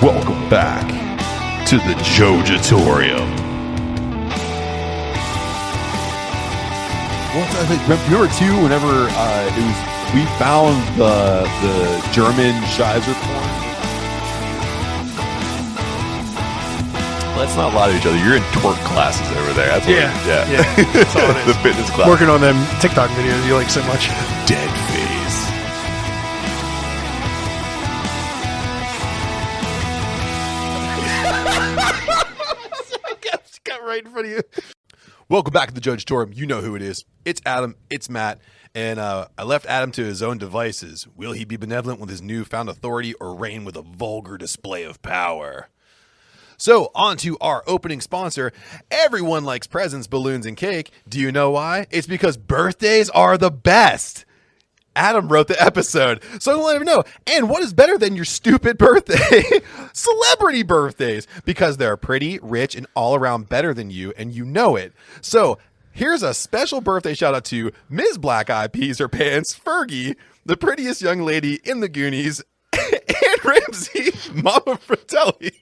Welcome back to the Jojitoirum. Remember too, whenever we found the German Scheiser corn. Let's not lie to each other. You're in twerk classes over there. That's what yeah. That's all it is. The fitness class. Working on them TikTok videos you like so much. Dead face. Got right in front of you. Welcome back to the Jojitoirum. You know who it is. It's Adam. It's Matt. And I left Adam to his own devices. Will he be benevolent with his newfound authority or reign with a vulgar display of power? So, on to our opening sponsor. Everyone likes presents, balloons, and cake. Do you know why? It's because birthdays are the best. Adam wrote the episode, so I'm going to let him know. And what is better than your stupid birthday? Celebrity birthdays, because they're pretty, rich, and all around better than you, and you know it. So, here's a special birthday shout out to Ms. Black Eyed Peas Her Pants, Fergie, the prettiest young lady in the Goonies, and Ramsey, Mama Fratelli.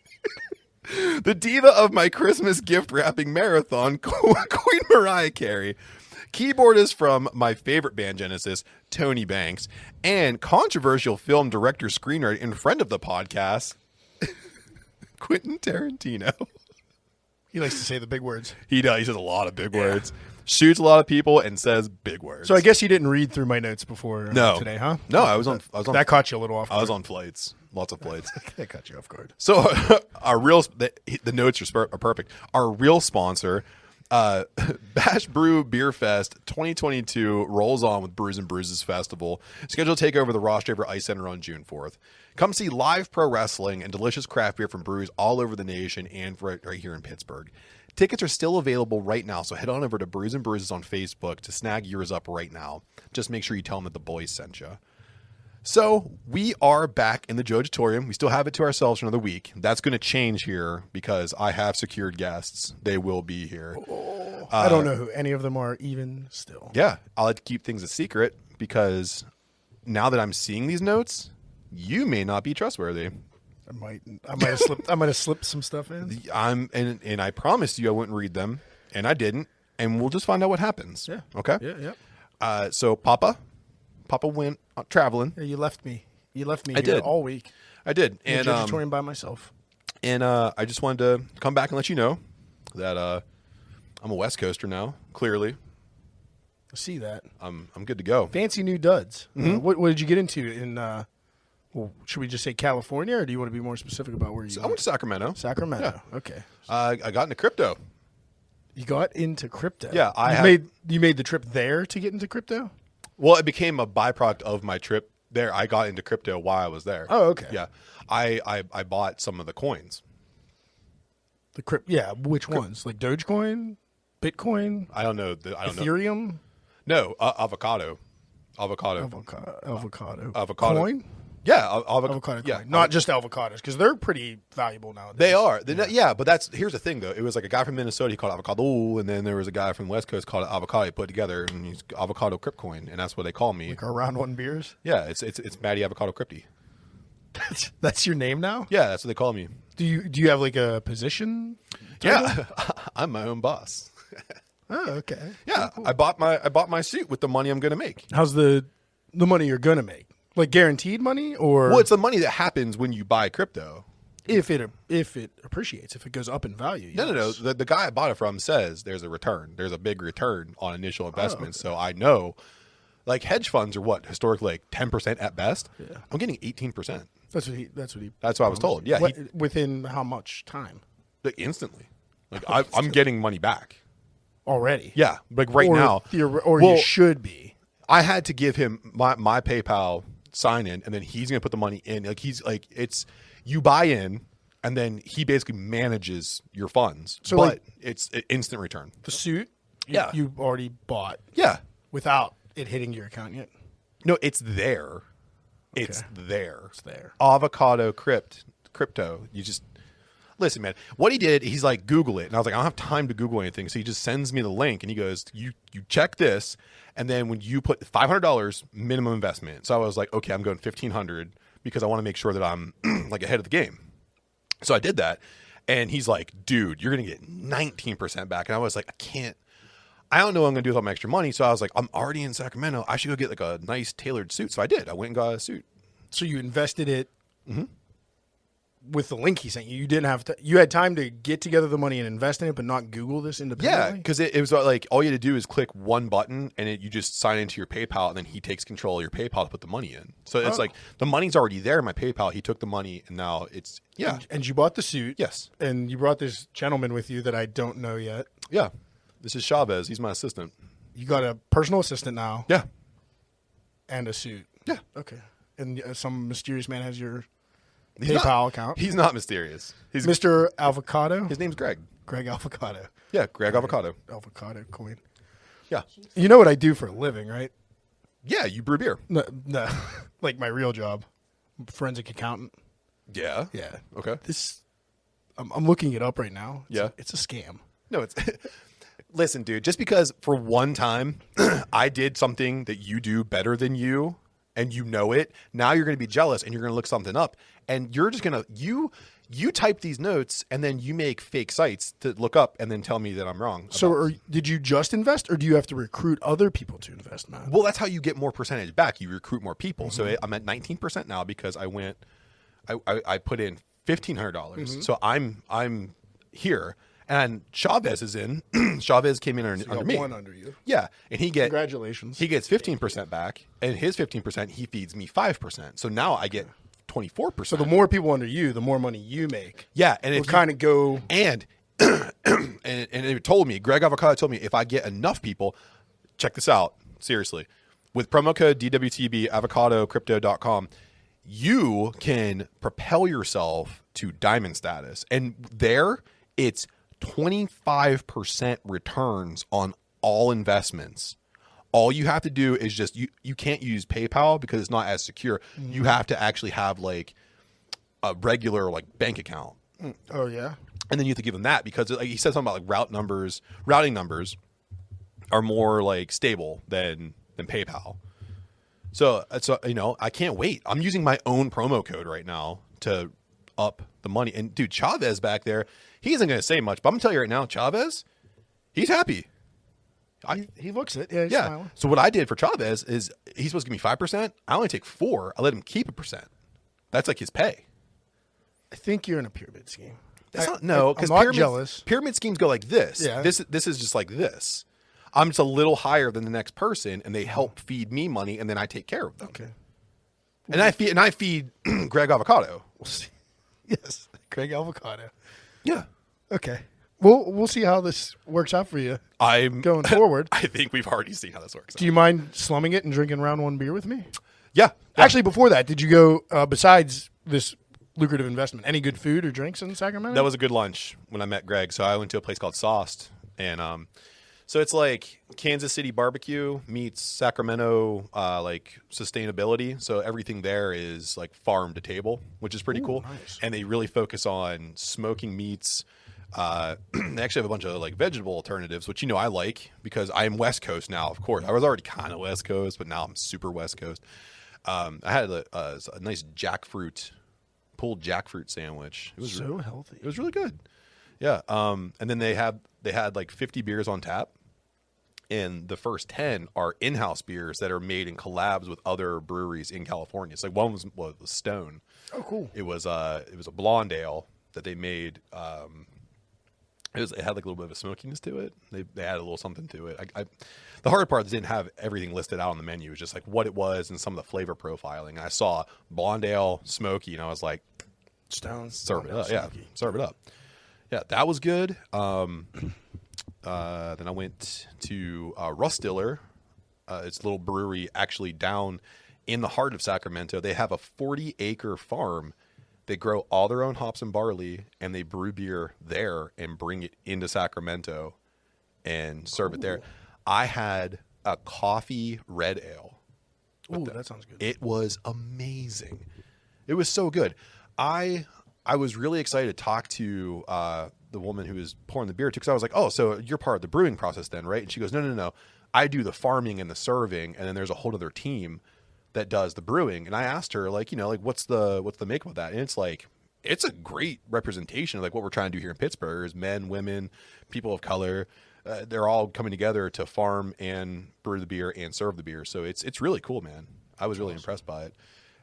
The diva of my Christmas gift wrapping marathon, Queen Mariah Carey. Keyboardist from my favorite band Genesis, Tony Banks. And controversial film director, screenwriter, and friend of the podcast, Quentin Tarantino. He likes to say the big words. He does. He says a lot of big words. Shoots a lot of people and says big words. So I guess you didn't read through my notes before today, huh? No, I was on. That caught you a little off guard. I was on flights. Lots of flights. That caught you off guard. So the notes are perfect. Our real sponsor, Bash Brew Beer Fest 2022 rolls on with Brews and Bruises Festival. Scheduled to take over the Ross Draper Ice Center on June 4th. Come see live pro wrestling and delicious craft beer from breweries all over the nation and right here in Pittsburgh. Tickets are still available right now, so head on over to Brews and Bruises on Facebook to snag yours up right now. Just make sure you tell them that the boys sent you. So we are back in the Jojitoirum. We still have it to ourselves for another week. That's going to change here because I have secured guests. They will be here. I don't know who any of them are even still. Yeah, I'll have to keep things a secret because now that I'm seeing these notes, you may not be trustworthy. I might have slipped some stuff in. And I promised you I wouldn't read them, and I didn't, and we'll just find out what happens. Yeah. Okay. Yeah. So Papa went traveling. Yeah, you left me. I did all week. I did, and Jojitoirum by myself. And I just wanted to come back and let you know that I'm a West Coaster now. Clearly, I see that. I'm good to go. Fancy new duds. Mm-hmm. What did you get into in? Well, should we just say California, or do you want to be more specific about where you? I went to Sacramento. Sacramento. Yeah. Okay. I got into crypto. You got into crypto. Yeah, you made the trip there to get into crypto. Well, it became a byproduct of my trip there. I got into crypto while I was there. Oh, okay. Yeah, I bought some of the coins. Yeah, which ones? Like Dogecoin, Bitcoin. I don't know. Ethereum. No, avocado. Avocado. Coin. Yeah, avocado. Yeah, coin. Not just avocados, because they're pretty valuable nowadays. They are. Yeah, but here's the thing though. It was like a guy from Minnesota. He called it avocado, and then there was a guy from the West Coast called it avocado. He put it together, and he's avocado Cryptcoin, and that's what they call me. Like our round one beers. Yeah, it's Matty Avocado Crypty. That's your name now. Yeah, that's what they call me. Do you have like a position? Yeah, I'm my own boss. Oh, okay. Yeah, cool. I bought my suit with the money I'm going to make. How's the money you're going to make? Like guaranteed money, or well, it's the money that happens when you buy crypto. If it appreciates, if it goes up in value. No. The guy I bought it from says there's a return. There's a big return on initial investment. Oh, okay. So I know, like hedge funds are what historically like 10% at best. Yeah. I'm getting 18%. That's what I was told. Yeah. Within how much time? Like instantly. Like I'm getting money back already. Yeah. Like right now. You should be. I had to give him my PayPal sign in, and then he's going to put the money in. Like it's you buy in, and then he basically manages your funds. So but it's an instant return. The suit, yeah, you already bought. Yeah, without it hitting your account yet. No, it's there. Okay. It's there. It's there. Avocado crypto. You just listen, man. What he did, he's like, Google it, and I was like, I don't have time to Google anything. So he just sends me the link, and he goes, you check this. And then when you put $500 minimum investment, so I was like, okay, I'm going $1,500 because I want to make sure that I'm like ahead of the game. So I did that. And he's like, dude, you're going to get 19% back. And I was like, I don't know what I'm going to do with all my extra money. So I was like, I'm already in Sacramento. I should go get like a nice tailored suit. So I did. I went and got a suit. So you invested it with the link he sent you. You didn't have to. You had time to get together the money and invest in it, but not Google this independently. Yeah, because it was like all you had to do is click one button, and you just sign into your PayPal, and then he takes control of your PayPal to put the money in. So it's like the money's already there in my PayPal. He took the money, and now it's And you bought the suit. Yes. And you brought this gentleman with you that I don't know yet. Yeah. This is Chavez. He's my assistant. You got a personal assistant now. Yeah. And a suit. Yeah. Okay. And some mysterious man has your PayPal account. He's not mysterious. He's Mr. Avocado. His name's Greg. Greg Avocado. Yeah, Greg Avocado. Avocado coin. Yeah. You know what I do for a living, right? Yeah, you brew beer. No, like my real job, forensic accountant. Yeah. Yeah. Okay. I'm looking it up right now. It's a scam. No, it's listen, dude, just because for one time I did something that you do better than you and you know it, now you're going to be jealous and you're going to look something up and you're just going to you type these notes and then you make fake sites to look up and then tell me that I'm wrong. So did you just invest or do you have to recruit other people to invest, Matt? Well, that's how you get more percentage back. You recruit more people. So I'm at 19% now because I put in $1,500. So I'm here. And Chavez is in. Chavez came in under me. One under you. Yeah, and Congratulations. He gets 15% back, and his 15% he feeds me 5%. So now I get 24%. So the more people under you, the more money you make. Yeah, and it'll kind of go. And it told me, Greg Avocado told me, if I get enough people, check this out seriously, with promo code DWTB avocadocrypto.com, you can propel yourself to diamond status, and there it's 25% returns on all investments. All you have to do is just you can't use PayPal because it's not as secure. You have to actually have like a regular like bank account. Oh yeah. And then you have to give them that because like he said something about like routing numbers are more like stable than PayPal. So I can't wait. I'm using my own promo code right now to up the money. And dude, Chavez back there, he isn't going to say much, but I'm going to tell you right now, Chavez, he's happy. He looks it. Yeah, he's yeah. smiling. So what I did for Chavez is he's supposed to give me 5%. I only take 4. I let him keep 1%. That's like his pay. I think you're in a pyramid scheme. Because I'm not jealous. Pyramid schemes go like this. Yeah. This is just like this. I'm just a little higher than the next person, and they help feed me money, and then I take care of them. Okay. And I feed Greg Avocado. Yes, Greg Avocado. Yeah. Okay. We'll see how this works out for you. I'm going forward. I think we've already seen how this works. Do you mind slumming it and drinking round one beer with me? Yeah. Actually, before that, did you go besides this lucrative investment? Any good food or drinks in Sacramento? That was a good lunch when I met Greg. So I went to a place called Sauced, and so it's like Kansas City barbecue meets Sacramento like sustainability. So everything there is like farm to table, which is pretty cool. Nice. And they really focus on smoking meats. They actually have a bunch of like vegetable alternatives, which I like because I am West Coast now. Of course, I was already kind of West Coast, but now I'm super West Coast. I had a nice pulled jackfruit sandwich. It was so healthy. It was really good. Yeah. And then they had like 50 beers on tap. And the first 10 are in-house beers that are made in collabs with other breweries in California. It's like one was Stone. Oh, cool. It was a blonde ale that they made. It had like a little bit of a smokiness to it. They added a little something to it. The hard part is they didn't have everything listed out on the menu. It was just like what it was and some of the flavor profiling. I saw blonde ale, smoky, and I was like, Stone. serve it up. Yeah, serve it up. Yeah, that was good. Then I went to Rust Diller. It's a little brewery actually down in the heart of Sacramento. They have a 40-acre farm. They grow all their own hops and barley, and they brew beer there and bring it into Sacramento and serve it there. I had a coffee red ale. Ooh, that sounds good. It was amazing. It was so good. I was really excited to talk to the woman who was pouring the beer too, because I was like, oh, so you're part of the brewing process then, right? And she goes, no. I do the farming and the serving, and then there's a whole other team that does the brewing. And I asked her, like, what's the makeup of that? And it's like it's a great representation of like what we're trying to do here in Pittsburgh is men, women, people of color. They're all coming together to farm and brew the beer and serve the beer. So it's really cool, man. I was really impressed by it.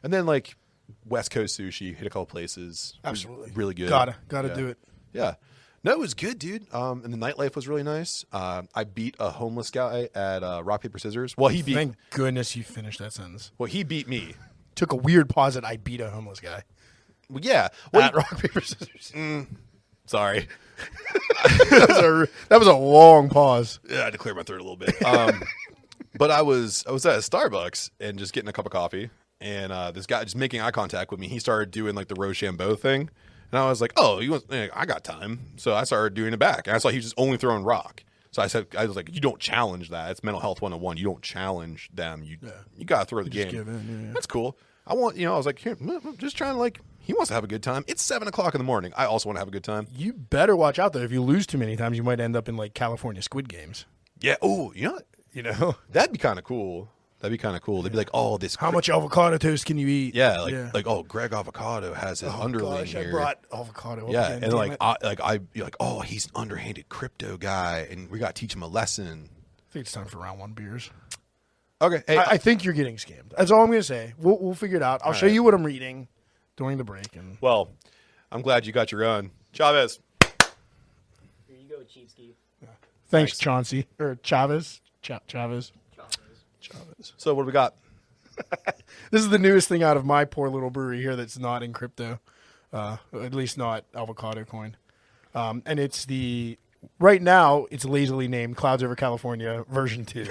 And then like West Coast sushi, hit a couple places. Absolutely. Really good. Gotta Yeah. do it. Yeah. No, it was good, dude. And the nightlife was really nice. I beat a homeless guy at rock, paper, scissors. Well, Thank goodness you finished that sentence. Well, he beat me. Took a weird pause at I beat a homeless guy. Well, yeah. Well, At rock, paper, scissors. sorry. That was a long pause. Yeah, I had to clear my throat a little bit. But I was at a Starbucks and just getting a cup of coffee, and this guy just making eye contact with me. He started doing like the Rochambeau thing, and I was like, "Oh, I got time." So I started doing it back, and I saw he was just only throwing rock. So I was like, "You don't challenge that. It's mental health 101. You don't challenge them. You got to throw the game." give in, yeah. That's cool. I was like, here, I'm just trying to like. He wants to have a good time. It's 7:00 in the morning. I also want to have a good time. You better watch out, though. If you lose too many times, you might end up in like California Squid Games. Yeah. Oh, what? You know? That'd be kind of cool. They'd be like, oh, this. How much avocado toast can you eat? Yeah, like oh, Greg Avocado has his underling Gosh, here. I brought avocado. Yeah, again, and damn you're like, oh, he's an underhanded crypto guy, and we got to teach him a lesson. I think it's time for round one beers. Okay, hey, I think you're getting scammed. That's all I'm going to say. We'll figure it out. I'll show you what I'm reading during the break. And well, I'm glad you got your own, Chavez. Here you go, Chiefsky. thanks, Chauncey or Chavez. Chavez. So what do we got? This is the newest thing out of my poor little brewery here that's not in crypto, at least not avocado coin. And it's right now it's lazily named Clouds Over California version 2.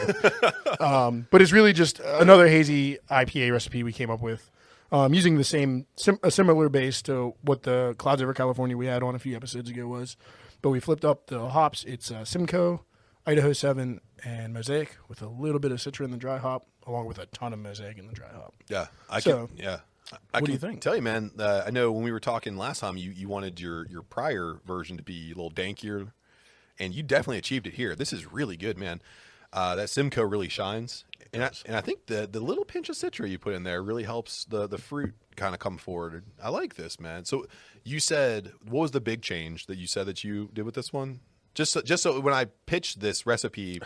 But it's really just another hazy IPA recipe we came up with using the a similar base to what the Clouds Over California we had on a few episodes ago was. But we flipped up the hops. It's Simcoe, Idaho 7, and Mosaic with a little bit of Citra in the dry hop, along with a ton of Mosaic in the dry hop. Yeah, I So, can do you think? Tell you, man. I know when we were talking last time, you wanted your prior version to be a little dankier, and you definitely achieved it here. This is really good, man. That Simcoe really shines, and I think the little pinch of Citra you put in there really helps the fruit kind of come forward. I like this, man. So you said, what was the big change that you said that you did with this one? Just so when I pitched this recipe,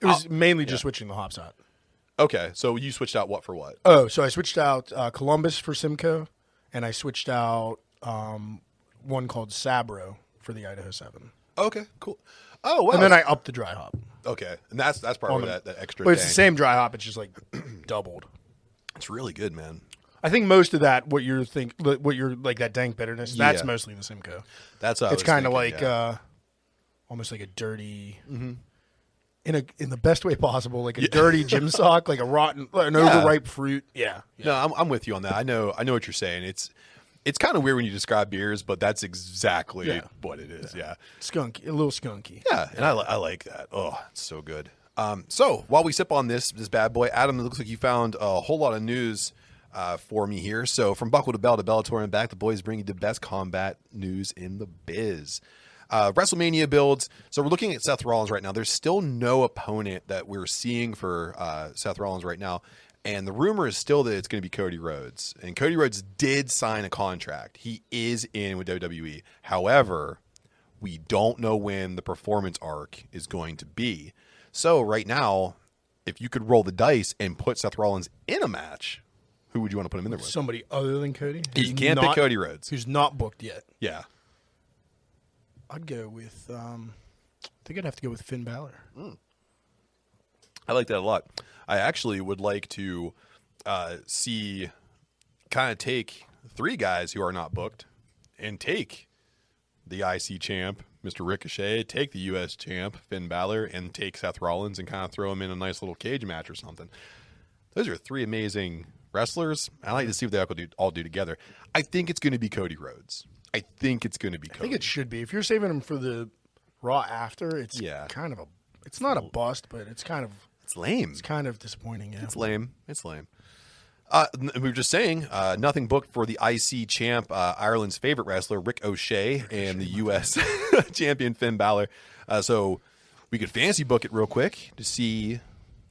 It was mainly just switching the hops out. okay. So you switched out what for what? Oh, so I switched out Columbus for Simcoe, and I switched out one called Sabro for the Idaho 7. Okay, cool. Oh, wow. And then I upped the dry hop. Okay, and that's probably that extra. But it's the dank. same dry hop. It's just like doubled. It's really good, man. I think most of that, what you're like that dank bitterness, that's Yeah. mostly the Simcoe. That's how It's kind of like yeah. almost like a dirty, in the best way possible, like a dirty gym sock, like an overripe fruit. Yeah. No, I'm with you on that. I know what you're saying. It's kind of weird when you describe beers, but that's exactly what it is. Yeah. Skunky, a little skunky. Yeah, and I like that. Oh, it's so good. So while we sip on this bad boy, Adam, it looks like you found a whole lot of news for me here. So from Buckle to Bell to Bellator and back, the boys bring you the best combat news in the biz. WrestleMania builds. So we're looking at Seth Rollins right now. There's still no opponent that we're seeing for Seth Rollins right now. And the rumor is still that it's going to be Cody Rhodes. And Cody Rhodes did sign a contract. He is in with WWE. However, we don't know when the performance arc is going to be. So right now, if you could roll the dice and put Seth Rollins in a match, who would you want to put him in there with? Somebody other than Cody. You can't pick Cody Rhodes. Who's not booked yet. Yeah. I'd go with. I think I'd have to go with Finn Balor. I like that a lot. I actually would like to take 3 guys who are not booked and take the IC champ, Mr. Ricochet, take the US champ, Finn Balor, and take Seth Rollins and kind of throw him in a nice little cage match or something. Those are 3 amazing wrestlers. I like to see what they all do together. I think it's going to be Cody Rhodes. I think it's going to be Cody. I think it should be. If you're saving him for the Raw after, it's kind of it's not a bust, but it's kind of. It's lame. It's kind of disappointing. Yeah. It's lame. We were just saying, nothing booked for the IC champ, Ireland's favorite wrestler, Rick O'Shea, and the U.S. champion, Finn Balor. So we could fancy book it real quick to see.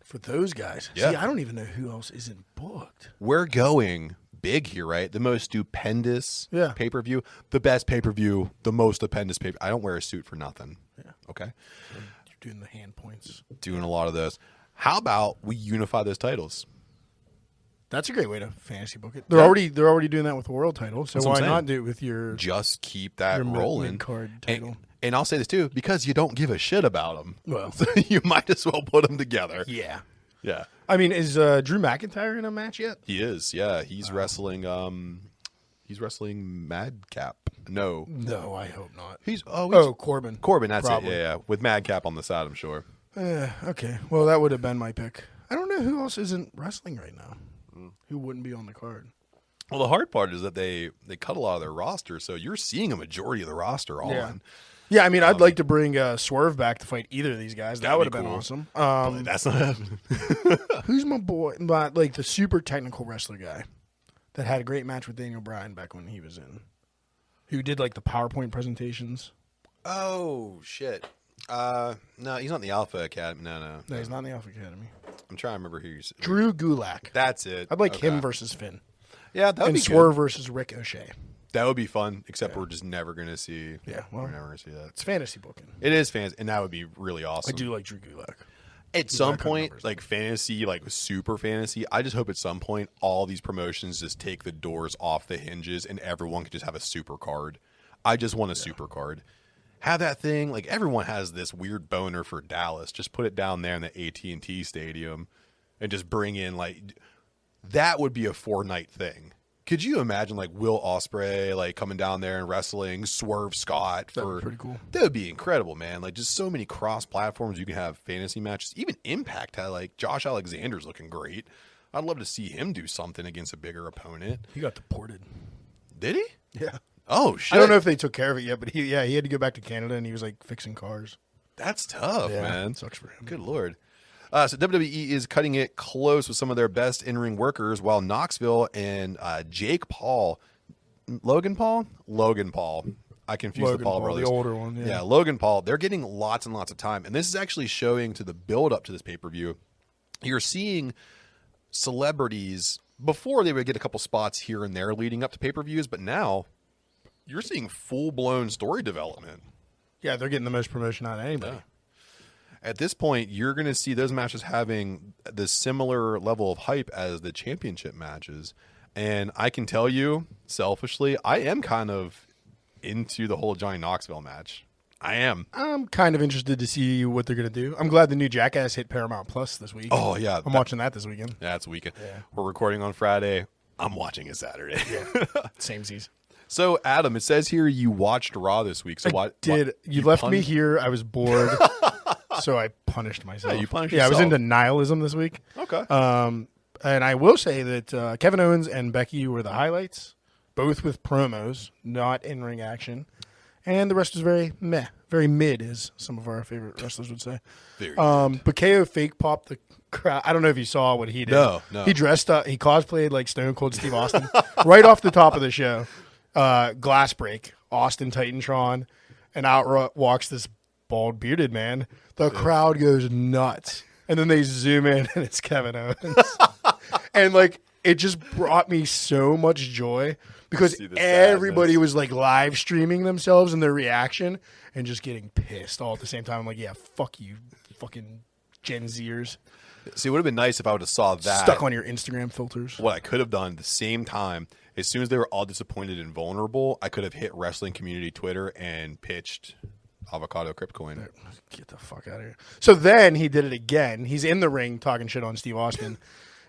For those guys. Yeah. See, I don't even know who else isn't booked. We're going big here, right? The most stupendous Yeah. pay-per-view, the best pay-per-view, the most stupendous pay. I don't wear a suit for nothing. Yeah. Okay. You're doing the hand points. Doing a lot of those. How about we unify those titles? That's a great way to fantasy book it. They're already doing that with the world title, so That's what why I'm saying. not do it with your Just keep that your rolling. mid-card title? And I'll say this too, because you don't give a shit about them. Well. So you might as well put them together. Yeah. Yeah. I mean, is Drew McIntyre in a match yet? He is. Yeah. He's wrestling. He's wrestling Madcap. No. No, I hope not. He's Corbin. Corbin. That's Probably. it. Yeah. With Madcap on the side, I'm sure. Okay. Well, that would have been my pick. I don't know who else isn't wrestling right now. Who wouldn't be on the card? Well, the hard part is that they cut a lot of their roster, so you're seeing a majority of the roster on. Yeah. Yeah, I mean, I'd like to bring Swerve back to fight either of these guys. That would have be been cool. awesome. But that's not happening. Who's my boy? Like the super technical wrestler guy that had a great match with Daniel Bryan back when he was in. Who did like the PowerPoint presentations? Oh shit. No, he's not in the Alpha Academy. No. No, he's not in the Alpha Academy. I'm trying to remember who he's. Drew Gulak. That's it. I'd like Okay. him versus Finn. Yeah, that would And be Swerve good. versus Ricochet. That would be fun. Except we're just never gonna see. Yeah, well, we're never gonna see that. it's fantasy booking. It is fans, and that would be really awesome. I do like Drew Gulak. At some got good point, numbers. like fantasy, like super fantasy, I just hope at some point all these promotions just take the doors off the hinges and everyone can just have a super card. I just want a super card. Have that thing, like everyone has this weird boner for Dallas. Just put it down there in the AT&T Stadium and just bring in that would be a 4-night thing. Could you imagine like Will Ospreay like coming down there and wrestling Swerve Scott That'd be pretty cool. That would be incredible, man. Like just so many cross platforms you can have fantasy matches. Even Impact had like Josh Alexander's looking great. I'd love to see him do something against a bigger opponent. He got deported. Did he? Yeah. Oh shit. I don't know if they took care of it yet, but he had to go back to Canada and he was like fixing cars. That's tough, man. Sucks for him. Good lord. So WWE is cutting it close with some of their best in-ring workers, while Knoxville and Logan Paul. I confused the Paul brothers. the older one. Yeah, Logan Paul. They're getting lots and lots of time, and this is actually showing to the build up to this pay-per-view. You're seeing celebrities before they would get a couple spots here and there leading up to pay-per-views, but now you're seeing full-blown story development. Yeah, they're getting the most promotion out of anybody. Yeah. At this point, you're going to see those matches having the similar level of hype as the championship matches. And I can tell you, selfishly, I am kind of into the whole Johnny Knoxville match. I am. I'm kind of interested to see what they're going to do. I'm glad the new Jackass hit Paramount Plus this week. Oh, yeah. I'm watching that this weekend. Yeah, it's a weekend. Yeah. We're recording on Friday. I'm watching it Saturday. Samesies. So, Adam, it says here you watched Raw this week. So You left me here. I was bored. So I punished myself. Yeah, you punished I was yourself. into nihilism this week. Okay. And I will say that Kevin Owens and Becky were the highlights, both with promos, not in-ring action. And the rest was very meh, very mid, as some of our favorite wrestlers would say. Very But KO fake popped the crowd. I don't know if you saw what he did. No. He dressed up. He cosplayed like Stone Cold Steve Austin right off the top of the show. Glass break, Austin Titantron, and out walks this bald bearded man. The crowd goes nuts. And then they zoom in and it's Kevin Owens. And like it just brought me so much joy because See the everybody sadness. was like live streaming themselves and their reaction and just getting pissed all at the same time. I'm like, yeah, fuck you, fucking Gen Zers. See, it would have been nice if I would have saw that. Stuck on your Instagram filters. What I could have done at the same time, as soon as they were all disappointed and vulnerable, I could have hit wrestling community Twitter and pitched Avocado Cryptcoin. Get the fuck out of here. So then he did it again. He's in the ring talking shit on Steve Austin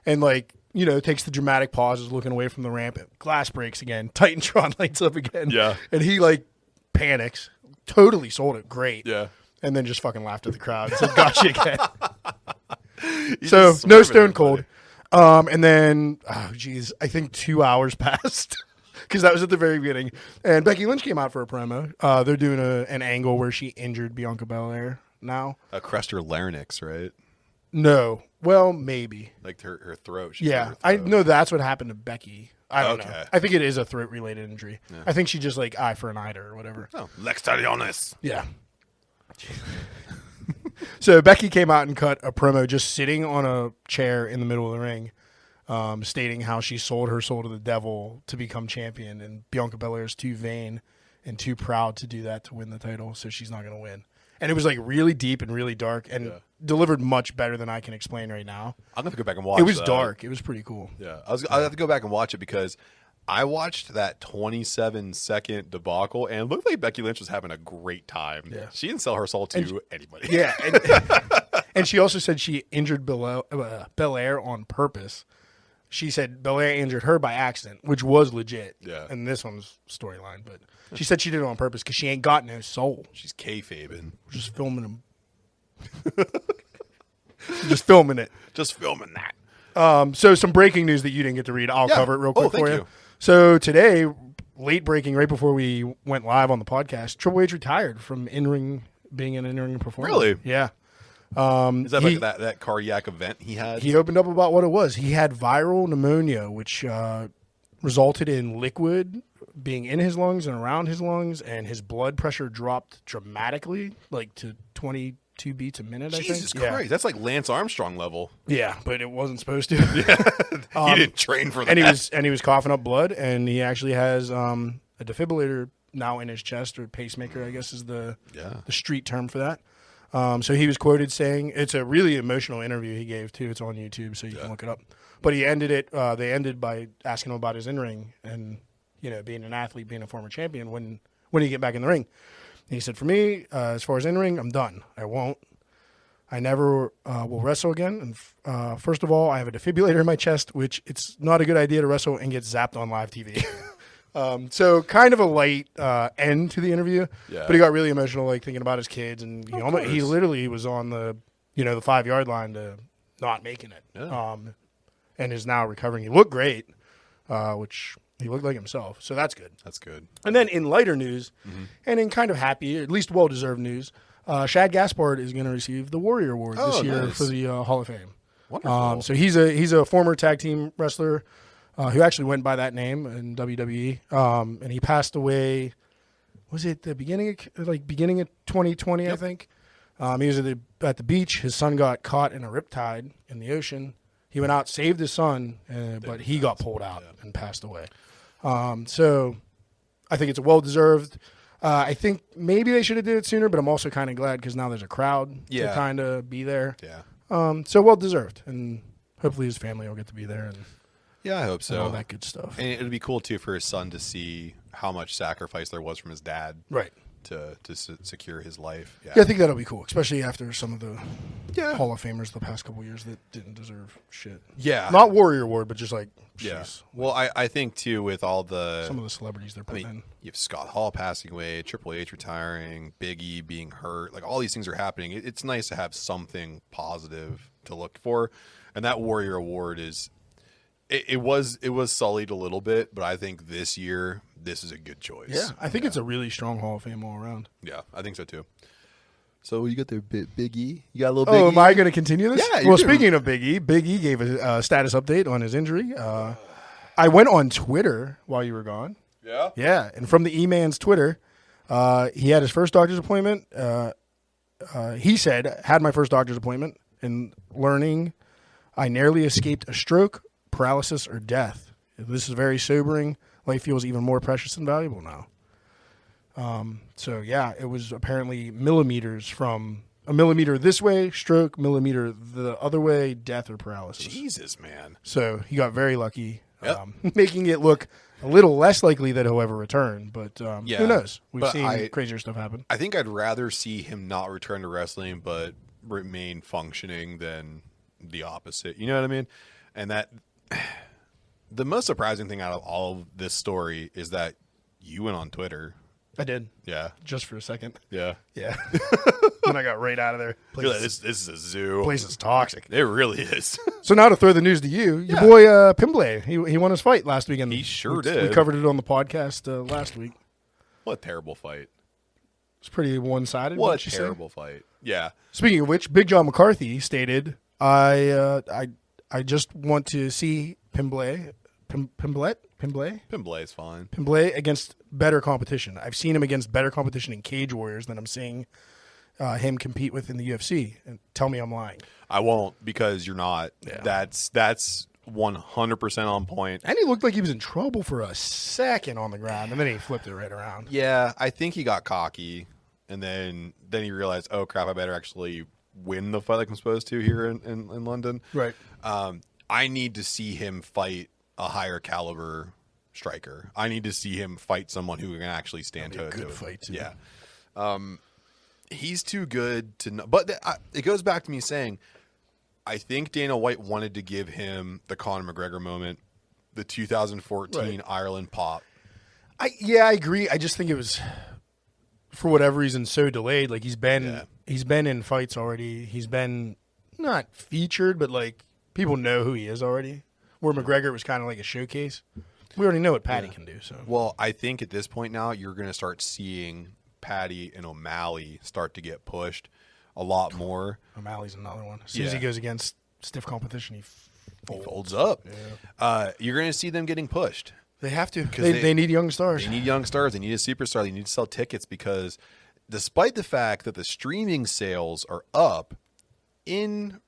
and like, you know, takes the dramatic pauses looking away from the ramp. Glass breaks again. Titantron lights up again. Yeah. And he like panics. Totally sold it. Great. Yeah. And then just fucking laughed at the crowd. So gotcha again. He's So just no swerving Stone Cold. everybody. And then, oh geez, I think 2 hours passed because that was at the very beginning. And Becky Lynch came out for a promo. They're doing an angle where she injured Bianca Belair now. Crushed her larynx, right? No. Well, maybe. Like her throat. She Yeah. cut her I throat. know that's what happened to Becky. I don't know. Okay. I think it is a throat-related injury. I think she just like eye for an eye or whatever. Oh, Lextarionis. Yeah. So Becky came out and cut a promo just sitting on a chair in the middle of the ring. stating how she sold her soul to the devil to become champion, and Bianca Belair is too vain and too proud to do that to win the title, so she's not going to win. And it was like really deep and really dark and delivered much better than I can explain right now. I'm going to go back and watch it. It was dark. It was pretty cool. Yeah. I have to go back and watch it because I watched that 27-second debacle and it looked like Becky Lynch was having a great time. Yeah. She didn't sell her soul to anybody. Yeah. And she also said she injured Belair on purpose. She said Belair injured her by accident, which was legit. Yeah. And this one's storyline, but she said she did it on purpose because she ain't got no soul. She's kayfabing. Just filming him. Just filming it. Just filming that. So some breaking news that you didn't get to read. I'll cover it real quick for you. So today, late breaking, right before we went live on the podcast, Triple H retired from being an in-ring performer. Really? Yeah. Is that like that cardiac event he had? He opened up about what it was. He had viral pneumonia, which resulted in liquid being in his lungs and around his lungs, and his blood pressure dropped dramatically, like to 22 beats a minute, Jesus I think. Christ. That's like Lance Armstrong level. Yeah, but it wasn't supposed to. He didn't train for that. And he was coughing up blood, and he actually has a defibrillator now in his chest, or pacemaker, I guess is the street term for that. So he was quoted saying, it's a really emotional interview he gave too. It's on YouTube, so you can look it up. But he ended it. They ended by asking him about his in-ring and, being an athlete, being a former champion. When do you get back in the ring? And he said, for me, as far as in-ring, I'm done. I won't. I never will wrestle again. And first of all, I have a defibrillator in my chest, which it's not a good idea to wrestle and get zapped on live TV. So kind of a light end to the interview, but he got really emotional, like thinking about his kids, and he literally was on the the 5-yard line to not making it, and is now recovering. He looked great, which he looked like himself, so that's good. That's good. And then in lighter news, and in kind of happy, at least well-deserved news, Shad Gaspard is going to receive the Warrior Award this year for the Hall of Fame. Wonderful. So he's a former tag team wrestler. Who actually went by that name in WWE, and he passed away. Was it the beginning of 2020? I think. He was at the beach. His son got caught in a riptide in the ocean. He went out, saved his son, but he got pulled out and passed away. So I think it's a well-deserved. I think maybe they should have did it sooner, but I'm also kind of glad because now there's a crowd to kind of be there. Yeah. So well-deserved, and hopefully his family will get to be there. And yeah, I hope so. All that good stuff. And it'd be cool, too, for his son to see how much sacrifice there was from his dad. Right. To secure his life. Yeah, I think that'll be cool, especially after some of the Hall of Famers the past couple of years that didn't deserve shit. Yeah. Not Warrior Award, but just like, geez. Well, I think, too, with all some of the celebrities they're putting in. You have Scott Hall passing away, Triple H retiring, Big E being hurt. Like, all these things are happening. It's nice to have something positive to look for. And that Warrior Award is... It was sullied a little bit, but I think this year, this is a good choice. Yeah, I think it's a really strong Hall of Fame all around. Yeah, I think so too. So you got their Big E? You got a little Big E? Oh, am I going to continue this? Yeah. Well, speaking of Big E gave a status update on his injury. I went on Twitter while you were gone. Yeah? Yeah, and from the E-Man's Twitter, he had his first doctor's appointment. He said, had my first doctor's appointment, and learning I narrowly escaped a stroke, paralysis, or death. This is very sobering. Life feels even more precious and valuable now. So yeah, it was apparently millimeters from a millimeter this way, stroke, millimeter the other way, death or paralysis. Jesus, man. So he got very lucky, making it look a little less likely that he'll ever return. But who knows? We've seen crazier stuff happen. I think I'd rather see him not return to wrestling, but remain functioning than the opposite. You know what I mean? And that... The most surprising thing out of all of this story is that you went on Twitter. I did. Yeah. Just for a second. Yeah. Yeah. Then I got right out of there. This is a zoo. Place is toxic. It really is. So now to throw the news to you, your boy Pimblay, he won his fight last weekend. He sure did. We covered it on the podcast last week. What a terrible fight. It's pretty one-sided. What a terrible fight. Yeah. Speaking of which, Big John McCarthy stated, I just want to see Pimblay Pimblay's fine. Pimblay against better competition. I've seen him against better competition in Cage Warriors than I'm seeing him compete with in the UFC. And tell me I'm lying. I won't, because you're not. Yeah. That's 100% on point. And he looked like he was in trouble for a second on the ground, and then he flipped it right around. Yeah, I think he got cocky, and then he realized, oh crap, I better actually win the fight like I'm supposed to here in London. Right. I need to see him fight a higher caliber striker. I need to see him fight someone who can actually stand toe to toe. Good fight too. Yeah. He's too good to know. But it goes back to me saying, I think Dana White wanted to give him the Conor McGregor moment, the 2014 Ireland pop. I agree. I just think it was, for whatever reason, so delayed. Like he's been in fights already. He's been not featured, but like people know who he is already. Where McGregor was kind of like a showcase. We already know what Paddy can do. So well, I think at this point now you're going to start seeing Paddy and O'Malley start to get pushed a lot more. O'Malley's another one. As soon as he goes against stiff competition, he folds up. Yeah. You're going to see them getting pushed. They have to. They need young stars. They need young stars. They need a superstar. They need to sell tickets because despite the fact that the streaming sales are up, in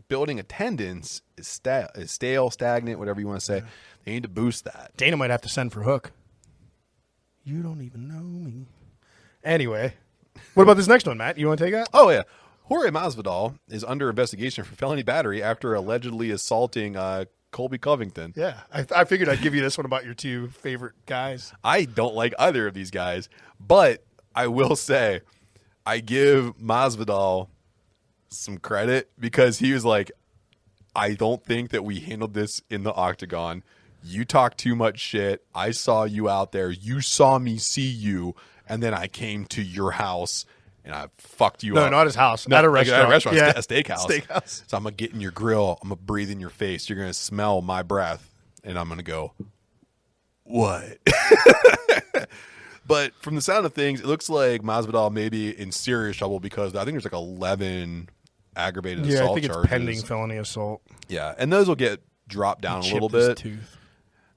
building attendance is stale, stagnant, whatever you want to say. They need to boost that. Dana might have to send for Hook. You don't even know me. Anyway, what about this next one, Matt? You want to take that? Oh, yeah. Jorge Masvidal is under investigation for felony battery after allegedly assaulting Colby Covington. Yeah. I figured I'd give you this one about your two favorite guys. I don't like either of these guys, but I will say I give Masvidal some credit because he was like, I don't think that we handled this in the octagon. You talk too much shit. I saw you out there. You saw me see you. And then I came to your house and I fucked you up. No, not his house. At a restaurant. At a restaurant. Yeah. A steakhouse. So I'm going to get in your grill. I'm going to breathe in your face. You're going to smell my breath. And I'm going to go, what? But from the sound of things, it looks like Masvidal may be in serious trouble because I think there's like 11 aggravated assault charges. Yeah, I think it's pending felony assault. Yeah, and those will get dropped down a little bit. Tooth.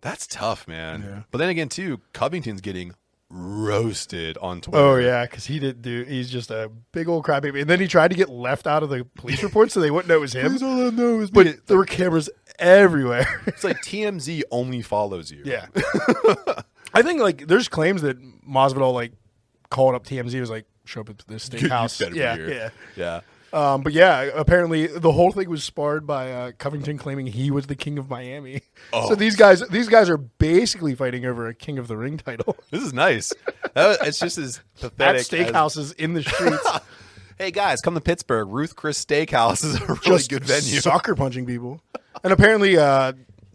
That's tough, man. Yeah. But then again, too, Covington's getting roasted on Twitter. Oh, yeah, because he's just a big old crybaby. And then he tried to get left out of the police report so they wouldn't know it was him. Please don't let them know it was me. But there were cameras everywhere. It's like TMZ only follows you. Yeah. I think, like, there's claims that Masvidal, like, called up TMZ, was like, show up at this steakhouse. Yeah. But yeah, apparently the whole thing was sparred by Covington claiming he was the king of Miami. Oh. So these guys are basically fighting over a King of the Ring title. This is nice. It's just as pathetic. At steakhouses in the streets. Hey guys, come to Pittsburgh. Ruth Chris Steakhouse is a really Just good venue. Sucker punching people. And apparently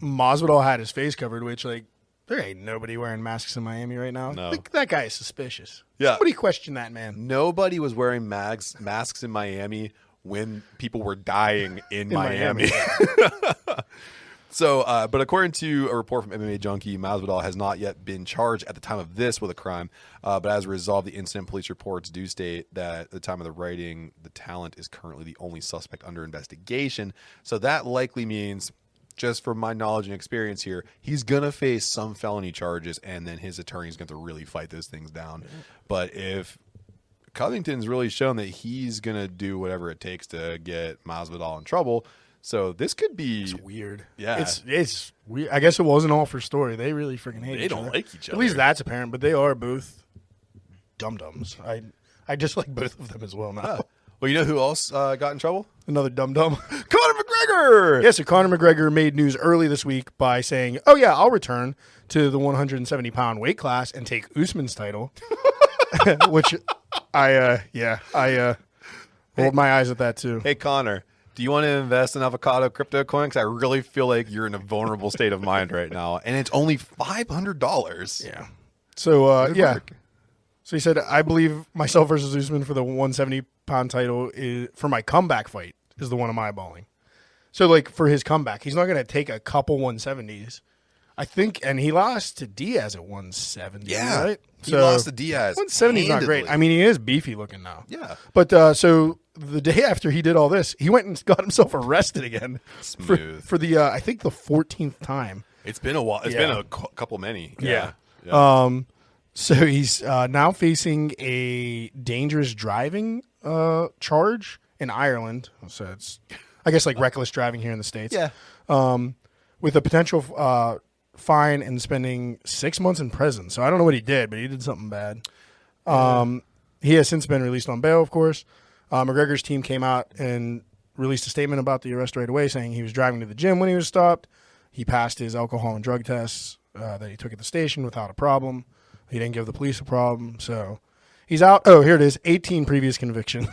Masvidal had his face covered, which, like, there ain't nobody wearing masks in Miami right now. No. Like, that guy is suspicious. Yeah. Somebody question that man. Nobody was wearing masks in Miami when people were dying in Miami. So, but according to a report from MMA Junkie, Masvidal has not yet been charged at the time of this with a crime. But as a result of the incident, police reports do state that at the time of the writing, the talent is currently the only suspect under investigation. So that likely means, just from my knowledge and experience here, he's going to face some felony charges, and then his attorney's going to really fight those things down. But if Covington's really shown that he's going to do whatever it takes to get Masvidal in trouble, so this could be... It's weird. Yeah. It's weird. I guess it wasn't all for story. They really freaking hate each other. They don't like each other. At least that's apparent, but they are both dum-dums. I just like both of them as well now. Ah. Well, you know who else got in trouble? Another dum-dum. Conor McGregor! Yeah, so Conor McGregor made news early this week by saying, oh, yeah, I'll return to the 170-pound weight class and take Usman's title, which I rolled my eyes at that, too. Hey, Conor, do you want to invest in avocado crypto coins? I really feel like you're in a vulnerable state of mind right now, and it's only $500. Yeah. So, Good yeah. work. So he said, I believe myself versus Usman for the 170-pound title for my comeback fight is the one I'm eyeballing. So, like, for his comeback, he's not going to take a couple 170s. I think, and he lost to Diaz at 170, right? He lost to Diaz. 170 is not great. I mean, he is beefy looking now. Yeah. But so the day after he did all this, he went and got himself arrested again. Smooth. For the, I think, the 14th time. It's been a while. It's been a couple many. Yeah. Yeah. So he's now facing a dangerous driving charge in Ireland. So it's, I guess, like reckless driving here in the States. Yeah. with a potential fine and spending 6 months in prison. So I don't know what he did, but he did something bad. He has since been released on bail, of course. McGregor's team came out and released a statement about the arrest right away, saying he was driving to the gym when he was stopped. He passed his alcohol and drug tests that he took at the station without a problem. He didn't give the police a problem. So he's out. Oh, here it is. 18 previous convictions.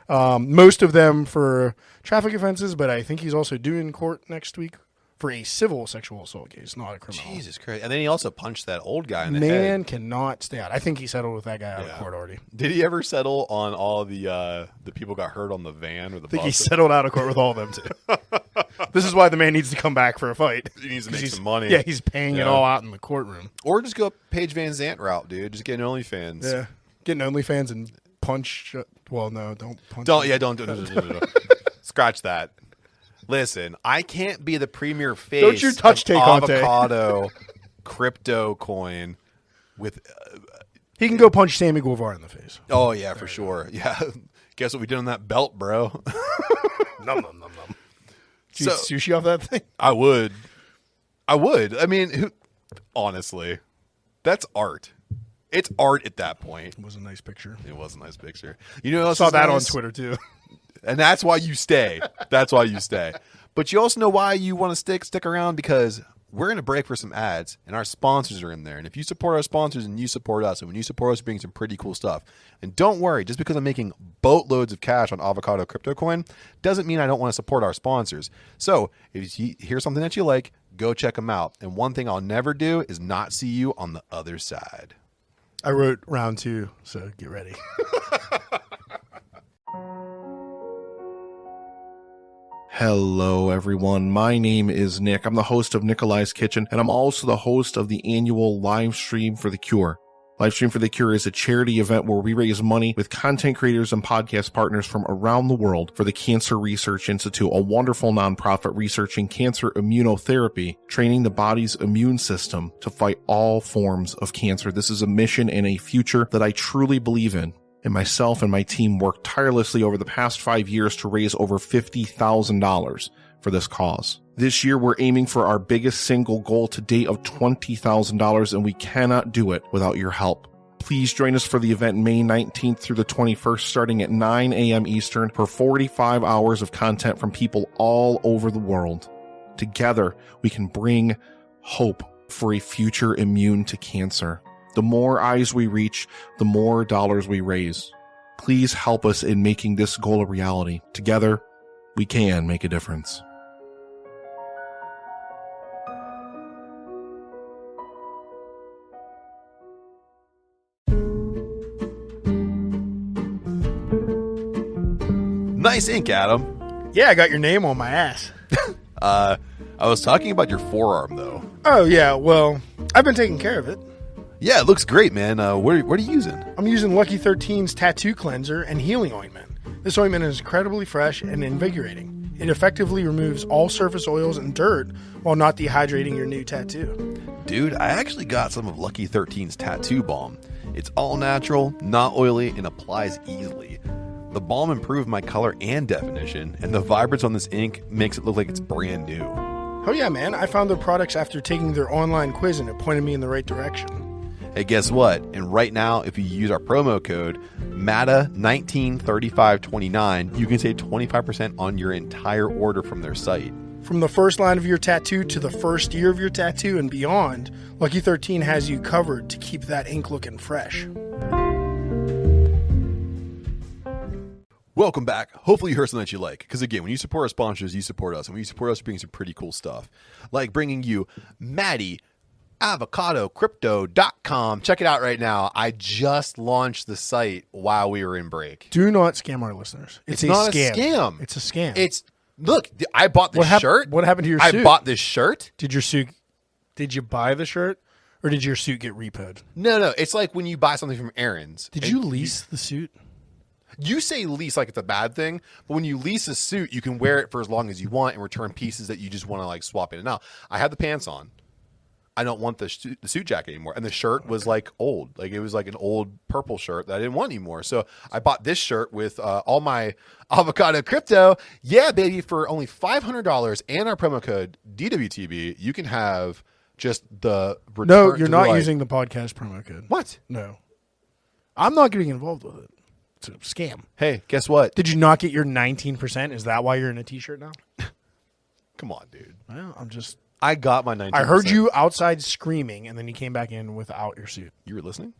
Most of them for traffic offenses, but I think he's also due in court next week for a civil sexual assault case, not a criminal. Jesus Christ. And then he also punched that old guy in the head. Man cannot stay out. I think he settled with that guy out of court already. Did he ever settle on all the people got hurt on the van or the I think bus? he settled out of court with all of them, too. This is why the man needs to come back for a fight. He needs to make some money. Yeah, he's paying it all out in the courtroom. Or just go Paige Van Zandt route, dude. Just get an OnlyFans. Yeah. Getting OnlyFans and punch. Well, no, don't punch. Don't. Scratch that. Listen, I can't be the premier face Don't you touch of Tay-Conte. avocado crypto coin with... He can go punch Sammy Guevara in the face. oh, yeah, for sure. Yeah. Guess what we did on that belt, bro? Nom, nom, nom, nom. Did you eat sushi off that thing? I would. I mean, honestly, that's art. It's art at that point. It was a nice picture. It was a nice picture. You know what else Saw is that nice? on Twitter, too. And that's why you stay. That's why you stay. But you also know why you want to stick around, because we're going to break for some ads, and our sponsors are in there. And if you support our sponsors, and you support us, and when you support us, bring some pretty cool stuff. And don't worry, just because I'm making boatloads of cash on avocado crypto coin doesn't mean I don't want to support our sponsors. So if you hear something that you like, go check them out. And one thing I'll never do is not see you on the other side. I wrote round 2, so get ready. Hello, everyone. My name is Nick. I'm the host of Nikolai's Kitchen, and I'm also the host of the annual Live Stream for the Cure. Live Stream for the Cure is a charity event where we raise money with content creators and podcast partners from around the world for the Cancer Research Institute, a wonderful nonprofit researching cancer immunotherapy, training the body's immune system to fight all forms of cancer. This is a mission and a future that I truly believe in. And myself and my team worked tirelessly over the past 5 years to raise over $50,000 for this cause. This year, we're aiming for our biggest single goal to date of $20,000, and we cannot do it without your help. Please join us for the event May 19th through the 21st, starting at 9 a.m. Eastern, for 45 hours of content from people all over the world. Together, we can bring hope for a future immune to cancer. The more eyes we reach, the more dollars we raise. Please help us in making this goal a reality. Together, we can make a difference. Nice ink, Adam. Yeah, I got your name on my ass. I was talking about your forearm, though. Oh, yeah. Well, I've been taking care of it. Yeah, it looks great, man. What are you using? I'm using Lucky 13's tattoo cleanser and healing ointment. This ointment is incredibly fresh and invigorating. It effectively removes all surface oils and dirt while not dehydrating your new tattoo. Dude, I actually got some of Lucky 13's tattoo balm. It's all natural, not oily, and applies easily. The balm improved my color and definition, and the vibrance on this ink makes it look like it's brand new. Oh yeah, man. I found their products after taking their online quiz, and it pointed me in the right direction. Hey, guess what? And right now, if you use our promo code MATA193529, you can save 25% on your entire order from their site. From the first line of your tattoo to the first year of your tattoo and beyond, Lucky 13 has you covered to keep that ink looking fresh. Welcome back. Hopefully you heard something that you like. Because again, when you support our sponsors, you support us. And when you support us, we bring some pretty cool stuff. Like bringing you Maddie, avocadocrypto.com. Check it out right now. I just launched the site while we were in break. Do not scam our listeners. It's not scam. a scam. It's a scam. Look, I bought this shirt. What happened to your suit? I bought this shirt. Did you buy the shirt, or did your suit get repo'd? No. It's like when you buy something from Aaron's. Did you lease the suit? You say lease like it's a bad thing, but when you lease a suit, you can wear it for as long as you want and return pieces that you just want to like swap in and out. I had the pants on. I don't want the suit jacket anymore. And the shirt was like old. Like it was like an old purple shirt that I didn't want anymore. So I bought this shirt with all my avocado crypto. Yeah, baby, for only $500 and our promo code DWTB, you can have just the return. No, you're to not the using the podcast promo code. What? No. I'm not getting involved with it. It's a scam. Hey, guess what? Did you not get your 19%? Is that why you're in a t-shirt now? Come on, dude. Well, I got my 19%. I heard you outside screaming, and then you came back in without your suit. You were listening?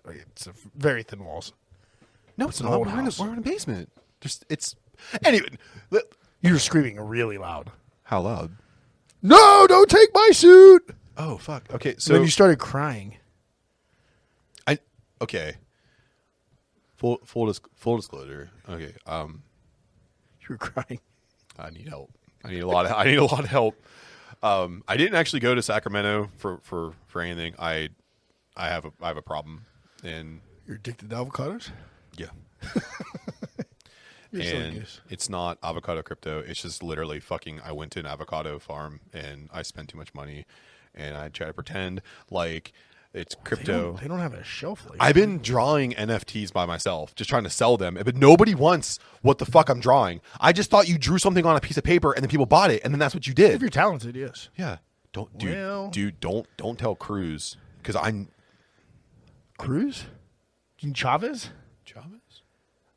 It's a very thin walls. No, it's an not. old We're in house. a basement. Anyway. You were screaming really loud. How loud? No, don't take my suit. Oh, fuck. Okay, So so then you started crying. okay. Full disclosure. Okay. You were crying. I need help. I need a lot of help. I didn't actually go to Sacramento for anything. I have a problem, and You're addicted to avocados? yeah, You're silly and goose. it's not avocado crypto. It's just literally fucking. I went to an avocado farm and I spent too much money, and I try to pretend like it's crypto. They don't have a shelf life. I've been drawing NFTs by myself, just trying to sell them, but nobody wants what the fuck I'm drawing. I just thought you drew something on a piece of paper and then people bought it, and then that's what you If did. you're talented, yes. Yeah, Well- don't tell Cruz because I'm Cruz? Chavez? Chavez.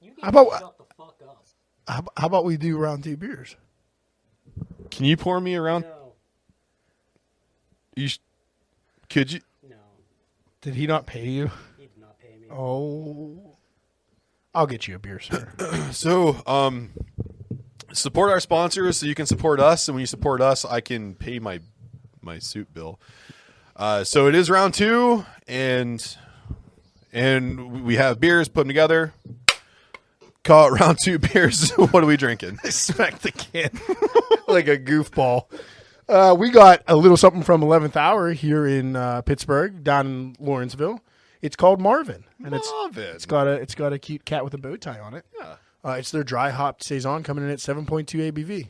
You How about- shut the fuck up? How about we do round 2 beers? Can you pour me around? No, Could you? no, Did he not pay you? he did not pay me. Oh. I'll get you a beer, sir. So, support our sponsors so you can support us, and when you support us, I can pay my suit bill. So it is round 2, and we have beers, put them together. Call it round 2 beers. What are we drinking? I smacked the can like a goofball. We got a little something from 11th Hour here in Pittsburgh, down in Lawrenceville. It's called Marvin, and Marvin. it's got a cute cat with a bow tie on it. Yeah. It's their dry hopped saison coming in at 7.2 ABV.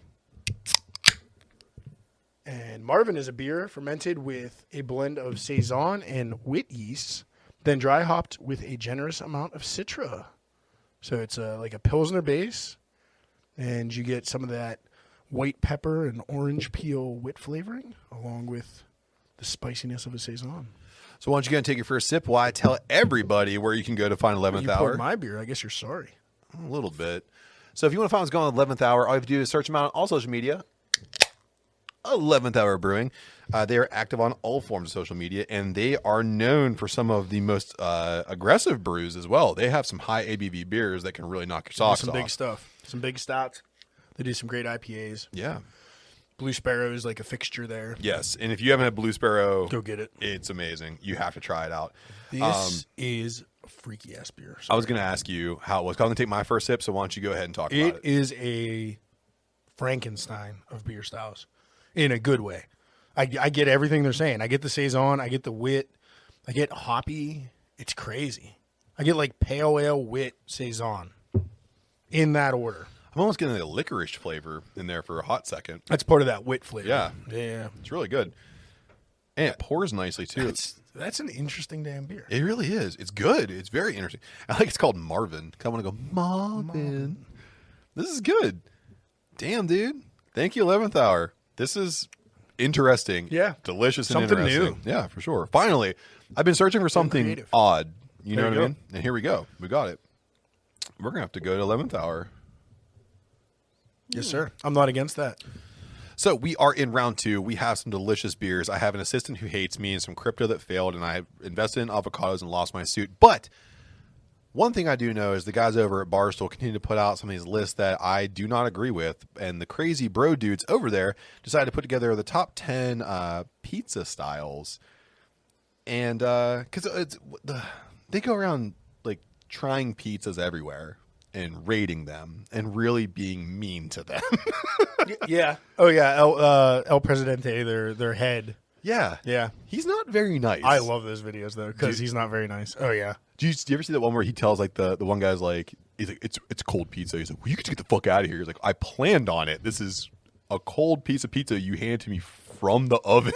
And Marvin is a beer fermented with a blend of saison and wheat yeasts, then dry hopped with a generous amount of citra. So it's like a Pilsner base, and you get some of that white pepper and orange peel wit flavoring, along with the spiciness of a saison. So why don't you go and take your first sip while I tell everybody where you can go to find 11th You Hour? poured my beer. I guess you're sorry. A little bit. So if you want to find what's going on 11th Hour, all you have to do is search them out on all social media. 11th Hour Brewing. They are active on all forms of social media, and they are known for some of the most aggressive brews as well. They have some high ABV beers that can really knock your socks Some off. big stuff. Some big stouts. They do some great IPAs. Yeah. Blue Sparrow is like a fixture there. Yes. And if you haven't had Blue Sparrow, Go get it. it's amazing. You have to try it out. This is a freaky ass beer. I was going to ask you how it was. I'm going to take my first sip, so why don't you go ahead and talk about It it? is a Frankenstein of beer styles in a good way. I get everything they're saying. I get the saison. I get the wit. I get hoppy. It's crazy. I get like pale ale, wit, saison in that order. I'm almost getting a licorice flavor in there for a hot second. That's part of that wit flavor. Yeah. Yeah. It's really good. And it pours nicely, too. That's an interesting damn beer. It really is. It's good. It's very interesting. I think it's called Marvin. I want to go, Marvin. This is good. Damn, dude. Thank you, 11th Hour. This is interesting. Yeah. Delicious Something and interesting. Yeah, for sure. Finally, I've been searching for something creative. odd. You know There what you I mean? And here we go. We got it. We're going to have to go to 11th Hour. Yes, sir. I'm not against that. So we are in round 2. We have some delicious beers. I have an assistant who hates me and some crypto that failed, and I invested in avocados and lost my suit. But one thing I do know is the guys over at Barstool continue to put out some of these lists that I do not agree with, and the crazy bro dudes over there decided to put together the top 10 pizza styles. And because they go around like trying pizzas everywhere and rating them and really being mean to them. Yeah. Oh, yeah. El Presidente, their head. Yeah. Yeah. He's not very nice. I love those videos, though, because he's not very nice. Oh, yeah. Do you ever see that one where he tells like the one guy's like, he's like, it's cold pizza. He's like, well, you can just get the fuck out of here. He's like, I planned on it. This is a cold piece of pizza you handed to me from the oven,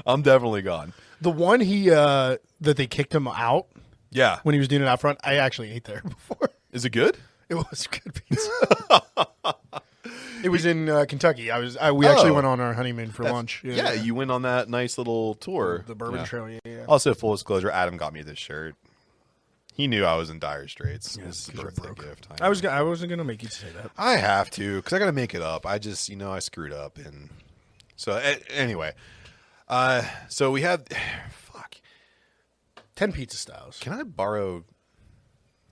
I'm definitely gone. The one that they kicked him out Yeah. when he was doing it out front, I actually ate there before. Is it good? It was good pizza. It was in Kentucky. We actually went on our honeymoon for lunch. Yeah, you went on that nice little tour. The Bourbon Trail. Yeah. Also, full disclosure, Adam got me this shirt. He knew I was in dire straits. Yeah, This 'cause you're birthday broke. gift. I wasn't gonna make you say that. I have to because I got to make it up. I just, I screwed up, and so anyway. So we have, fuck. 10 pizza styles. Can I borrow?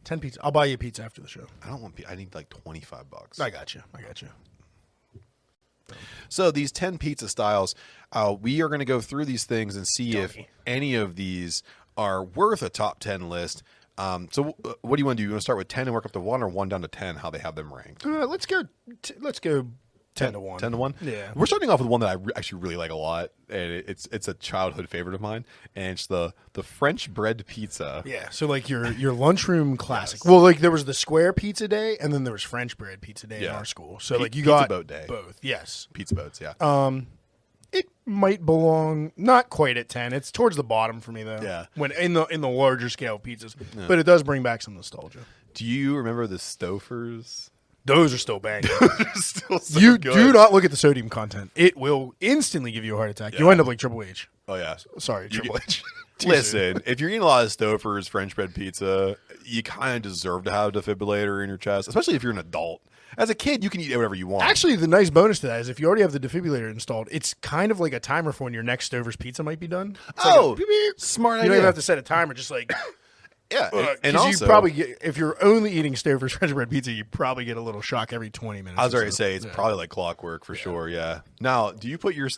10 pizza. I'll buy you a pizza after the show. I don't want. I need like $25. I got you. So these 10 pizza styles, we are going to go through these things and see if Doggy. any of these are worth a top 10 list. So what do you want to do? You want to start with 10 and work up to 1, or 1 down to 10? How they have them ranked? Let's go 10 to 1. 10 to 1? Yeah. We're starting off with one that I actually really like a lot, and it's a childhood favorite of mine, and it's the French bread pizza. Yeah, so like your lunchroom classic. Well, like there was the square pizza day, and then there was French bread pizza day in our school. So like you Pizza got boat day. both. Yes, Pizza boats, yeah. it might belong not quite at 10. It's towards the bottom for me though. Yeah. when in the larger scale pizzas, but it does bring back some nostalgia. Do you remember the Stofers? Those are still banging. They're still so You good. do not look at the sodium content; it will instantly give you a heart attack. You end up like Triple H. Oh, yeah. Sorry, You Triple get- H. Too soon. Listen, if you're eating a lot of Stofers French bread pizza, you kind of deserve to have a defibrillator in your chest, especially if you're an adult. As a kid, you can eat whatever you want. Actually, the nice bonus to that is if you already have the defibrillator installed, it's kind of like a timer for when your next Stover's pizza might be done. It's like Oh, a beep, beep. smart You idea. don't even have to set a timer. Just like yeah, and because also, you probably get, if you're only eating Stover's French bread pizza, you probably get a little shock every 20 minutes. I was or already so. say it's probably like clockwork for sure. Yeah. Now, do you put your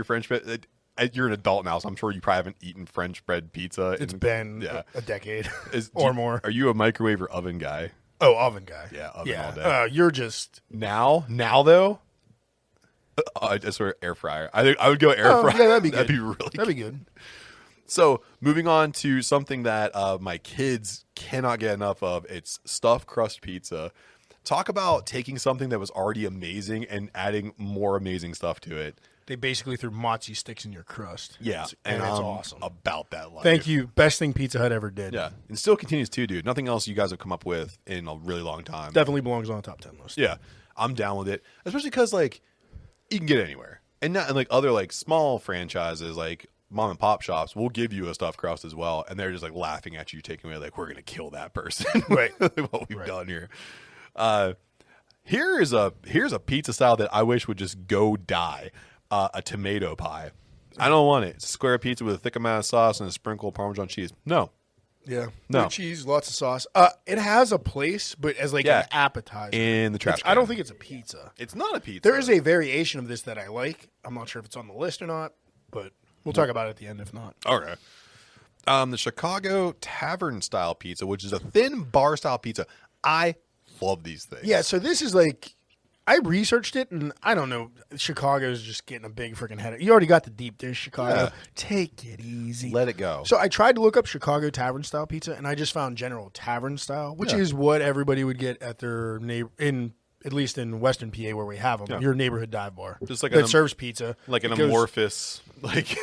French bread? You're an adult now, so I'm sure you probably haven't eaten French bread pizza. It's been a decade or more. Are you a microwave or oven guy? Oh, oven guy. Yeah, oven all day. You're just Now though, I swear air fryer. I think I would go air fryer. Yeah, that'd be good. That'd be really that'd be good. So moving on to something that my kids cannot get enough of, it's stuffed crust pizza. Talk about taking something that was already amazing and adding more amazing stuff to it. They basically threw mozzie sticks in your crust. Yeah, and it's I'm awesome. about that life. Thank you. Best thing Pizza Hut ever did. Yeah, and still continues to, dude. Nothing else you guys have come up with in a really long time. Definitely belongs on the top 10 list. Yeah, I'm down with it, especially because like you can get it anywhere, and not and like other like small franchises like mom and pop shops will give you a stuffed crust as well, and they're just like laughing at you, taking away like we're gonna kill that person, Right. what we've done here. Here's a pizza style that I wish would just go die. A tomato pie. I don't want it. It's a square pizza with a thick amount of sauce and a sprinkle of Parmesan cheese. No. Yeah. No. No cheese, lots of sauce. It has a place, but as like an appetizer. In the trash I don't can. think it's a pizza. It's not a pizza. There is a variation of this that I like. I'm not sure if it's on the list or not, but we'll talk about it at the end if not. Okay. The Chicago Tavern style pizza, which is a thin bar style pizza. I love these things. Yeah, so this is like I researched it, and I don't know. Chicago's just getting a big freaking headache. You already got the deep dish, Chicago. Yeah. Take it easy. Let it go. So I tried to look up Chicago Tavern style pizza, and I just found General Tavern style, which is what everybody would get at their at least in Western PA where we have them. Yeah. Your neighborhood dive bar, Just like that an serves pizza, like an It goes- amorphous, like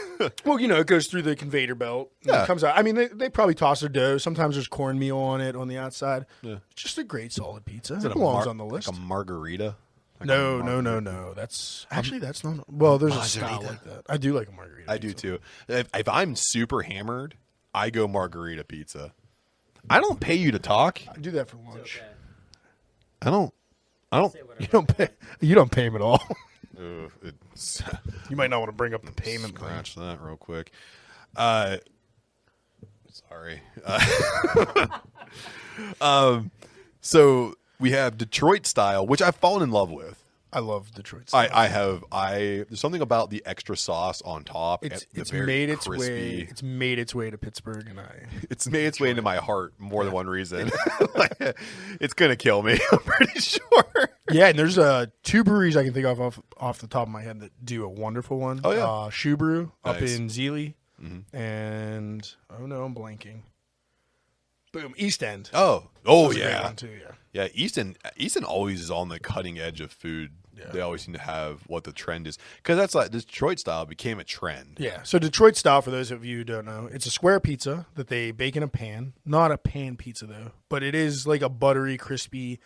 Well, it goes through the conveyor belt. And Yeah. it comes out. I mean, they probably toss their dough. Sometimes there's cornmeal on it on the outside. Yeah. It's just a great solid pizza. is It it belongs a on the list. like a margarita. Like No. a margarita. That's not. Well, there's a style Margarita. like that. I do like a margarita. I do pizza. too. If I'm super hammered, I go margarita pizza. I don't pay you to talk. I do that for lunch. Okay. I don't. Say whatever. You don't pay. You don't pay him at all. It's, You might not want to bring up the payment thing. scratch that real quick. Sorry. So we have Detroit style, which I've fallen in love with. I love Detroit style. There's something about the extra sauce on top. It's the it's very made its crispy. way. It's made its way to Pittsburgh, and It's made its way into my heart more than one reason. It's gonna kill me. I'm pretty sure. yeah. And there's two breweries I can think of off the top of my head that do a wonderful one. Oh, yeah. Shoe Brew up Nice. in Zealy, and oh no, I'm blanking. Boom, East End. Oh That's a great yeah, one too, yeah. yeah. Easton always is on the cutting edge of food. Yeah. They always seem to have what the trend is. Because that's like, this Detroit style became a trend. Yeah. So Detroit style, for those of you who don't know, it's a square pizza that they bake in a pan. Not a pan pizza though, but it is like a buttery, crispy.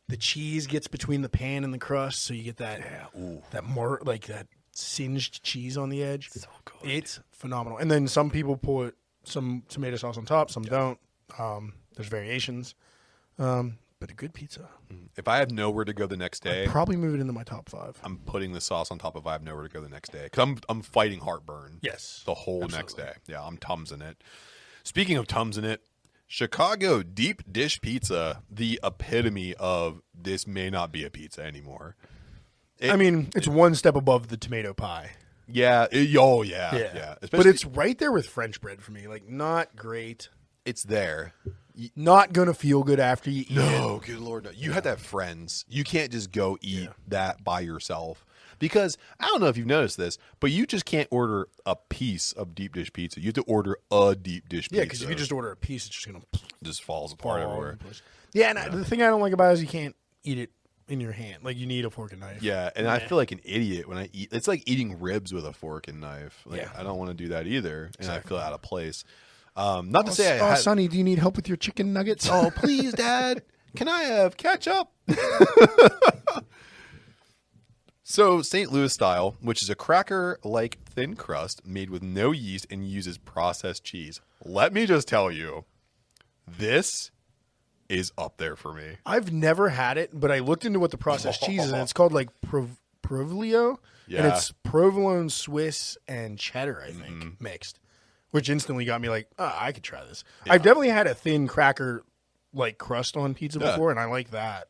The cheese gets between the pan and the crust, so you get that that singed cheese on the edge. So good. It's phenomenal. And then some people put some tomato sauce on top, some don't. There's variations. But a good pizza. If I have nowhere to go the next day, I'd probably move it into my top 5. I'm putting the sauce on top if I have nowhere to go the next day. Because I'm fighting heartburn. Yes. The whole next day. Yeah, I'm Tums-ing it. Speaking of Tums-ing it, Chicago deep dish pizza, the epitome of this may not be a pizza anymore. It's one step above the tomato pie. Yeah. Yeah. But Especially, it's right there with French bread for me. Like, not great. it's there. Not going to feel good after you eat it. No, good Lord, no. You have to have friends. You can't just go eat that by yourself. Because I don't know if you've noticed this, but you just can't order a piece of deep dish pizza. You have to order a deep dish pizza. Yeah, because if you just order a piece, it's just going to just falls apart everywhere. Yeah, and the thing I don't like about it is you can't eat it in your hand. Like, you need a fork and knife. Yeah, and I feel like an idiot when I eat. It's like eating ribs with a fork and knife. Like, I don't want to do that either, and I feel out of place. Not to say I had... Sonny, do you need help with your chicken nuggets? Oh, please, Dad. Can I have ketchup? So, St. Louis style, which is a cracker-like thin crust made with no yeast and uses processed cheese. Let me just tell you, this is up there for me. I've never had it, but I looked into what the processed cheese is, and it's called like Provolone. Yeah. And it's provolone, Swiss, and cheddar, I think, mixed. Which instantly got me like, oh, I could try this. Yeah. I've definitely had a thin cracker like crust on pizza before, and I like that.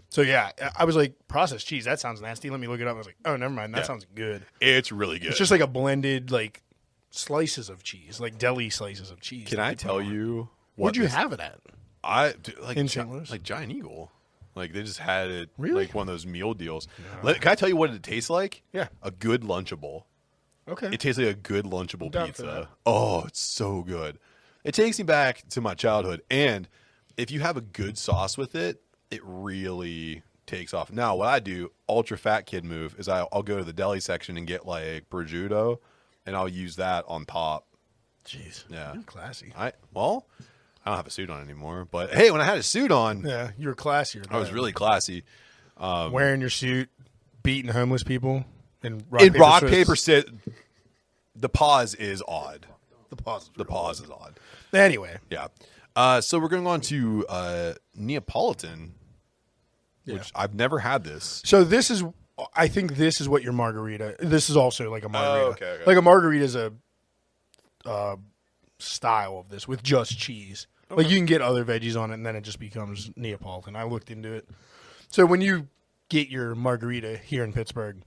So yeah, I was like, processed cheese, that sounds nasty. Let me look it up. I was like, oh, never mind. That sounds good. It's really good. It's just like a blended like slices of cheese, like deli slices of cheese. Can I tell you where'd you have it at? In St. Louis? Like Giant Eagle. Like they just had it really? like one of those meal deals. No. Can I tell you what it tastes like? Yeah. A good Lunchable. Okay. It tastes like a good Lunchable pizza. Oh, it's so good. It takes me back to my childhood. And if you have a good sauce with it, it really takes off. Now, what I do, ultra fat kid move, is I'll go to the deli section and get like prosciutto, and I'll use that on top. Jeez. Yeah. You're classy. I don't have a suit on anymore. But hey, when I had a suit on, yeah, you were classier. I was really classy. Wearing your suit, beating homeless people. In rock, paper, scissors. The pause is odd. The pause is odd. Anyway. Yeah. So we're going on to Neapolitan, which I've never had this. So I think this is what your margarita. This is also like a margarita. Oh, okay. Like a margarita is a style of this with just cheese. Okay. Like you can get other veggies on it, and then it just becomes Neapolitan. I looked into it. So when you get your margarita here in Pittsburgh,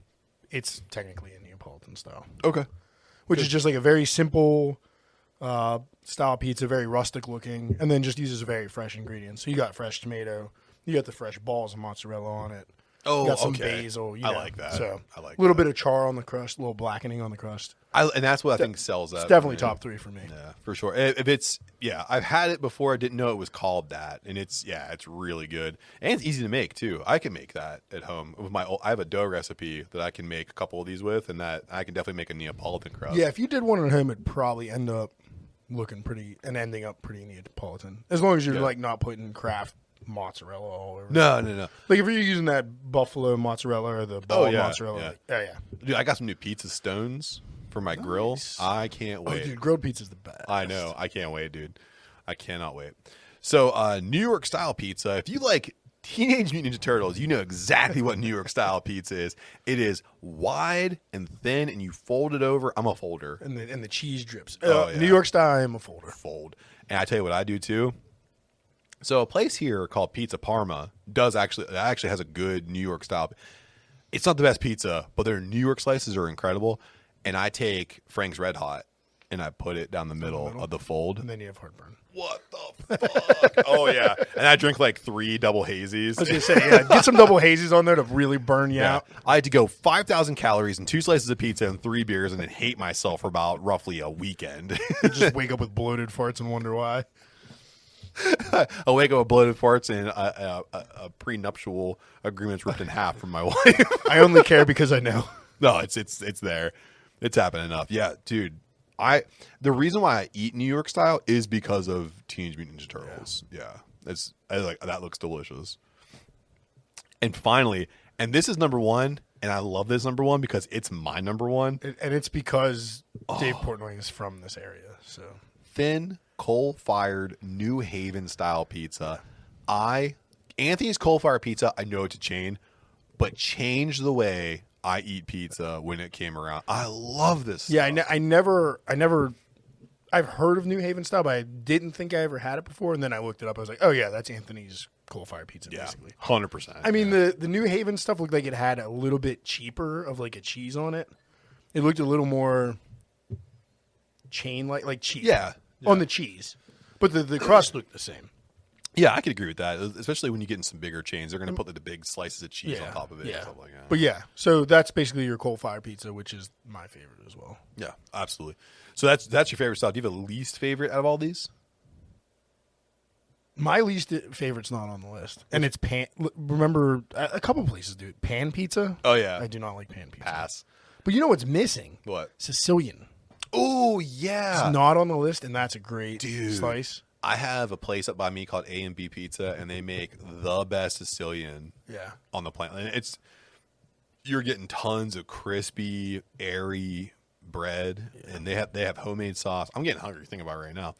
it's technically a Neapolitan style. Okay. Which is just like a very simple style pizza, very rustic looking, and then just uses very fresh ingredients. So you got fresh tomato, you got the fresh balls of mozzarella on it. Oh, you got some okay. basil. I like that. So I like a little that. bit of char on the crust, a little blackening on the crust. And that's what I think sells that. It's definitely top 3 for me. Yeah, for sure. If it's I've had it before. I didn't know it was called that, and it's really good, and it's easy to make too. I can make that at home with I have a dough recipe that I can make a couple of these with, and that I can definitely make a Neapolitan crust. Yeah, if you did one at home, it'd probably end up looking pretty and ending up pretty Neapolitan, as long as you're like not putting Kraft mozzarella all over. No. Like if you're using that buffalo mozzarella or the ball mozzarella. Yeah. Dude, I got some new pizza stones for my grill. I can't wait. Oh, dude, grilled pizza's the best. I know. I can't wait, dude. I cannot wait. So, New York style pizza. If you like Teenage Mutant Ninja Turtles, you know exactly what New York style pizza is. It is wide and thin, and you fold it over. I'm a folder. And the cheese drips. Yeah. New York style, I am a folder. Fold. And I tell you what I do too. So a place here called Pizza Parma actually has a good New York style. It's not the best pizza, but their New York slices are incredible. And I take Frank's Red Hot and I put it down the middle of the fold. And then you have heartburn. What the fuck? Oh, yeah. And I drink like 3 double hazies. I was going to say, get some double hazies on there to really burn you out. I had to go 5,000 calories and 2 slices of pizza and 3 beers and then hate myself for about roughly a weekend. You just wake up with bloated farts and wonder why. I wake up with bloated farts and a prenuptial agreement's ripped in half from my wife. I only care because I know. No, it's there. It's happened enough. Yeah, dude. The reason why I eat New York style is because of Teenage Mutant Ninja Turtles. Yeah. That looks delicious. And finally, and this is number one, and I love this number one because it's my number one. And it's because Dave Portnoy is from this area. So Thin, coal-fired, New Haven style pizza. Anthony's coal-fired pizza, I know it's a chain, but changed the way I eat pizza when it came around. I love this yeah, stuff. I've heard of New Haven style, but I didn't think I ever had it before. And then I looked it up. I was like, oh yeah, that's Anthony's coal-fired pizza, basically. 100%. I mean, the New Haven stuff looked like it had a little bit cheaper of like a cheese on it. It looked a little more chain like cheese. Yeah. On the cheese. But the crust looked the same. Yeah, I could agree with that, especially when you get in some bigger chains. They're going to put like the big slices of cheese on top of it and stuff like that. But yeah, so that's basically your coal-fired pizza, which is my favorite as well. Yeah, absolutely. So that's your favorite style. Do you have a least favorite out of all these? My least favorite's not on the list. And it's pan. Remember, a couple places do it. Pan pizza? Oh, yeah. I do not like pan pizza. Pass. But you know what's missing? What? Sicilian. Oh, yeah. It's not on the list, and that's a great Dude. slice. I have a place up by me called A&B Pizza, and they make the best Sicilian on the planet. And you're getting tons of crispy, airy bread, and they have homemade sauce. I'm getting hungry thinking about it right now,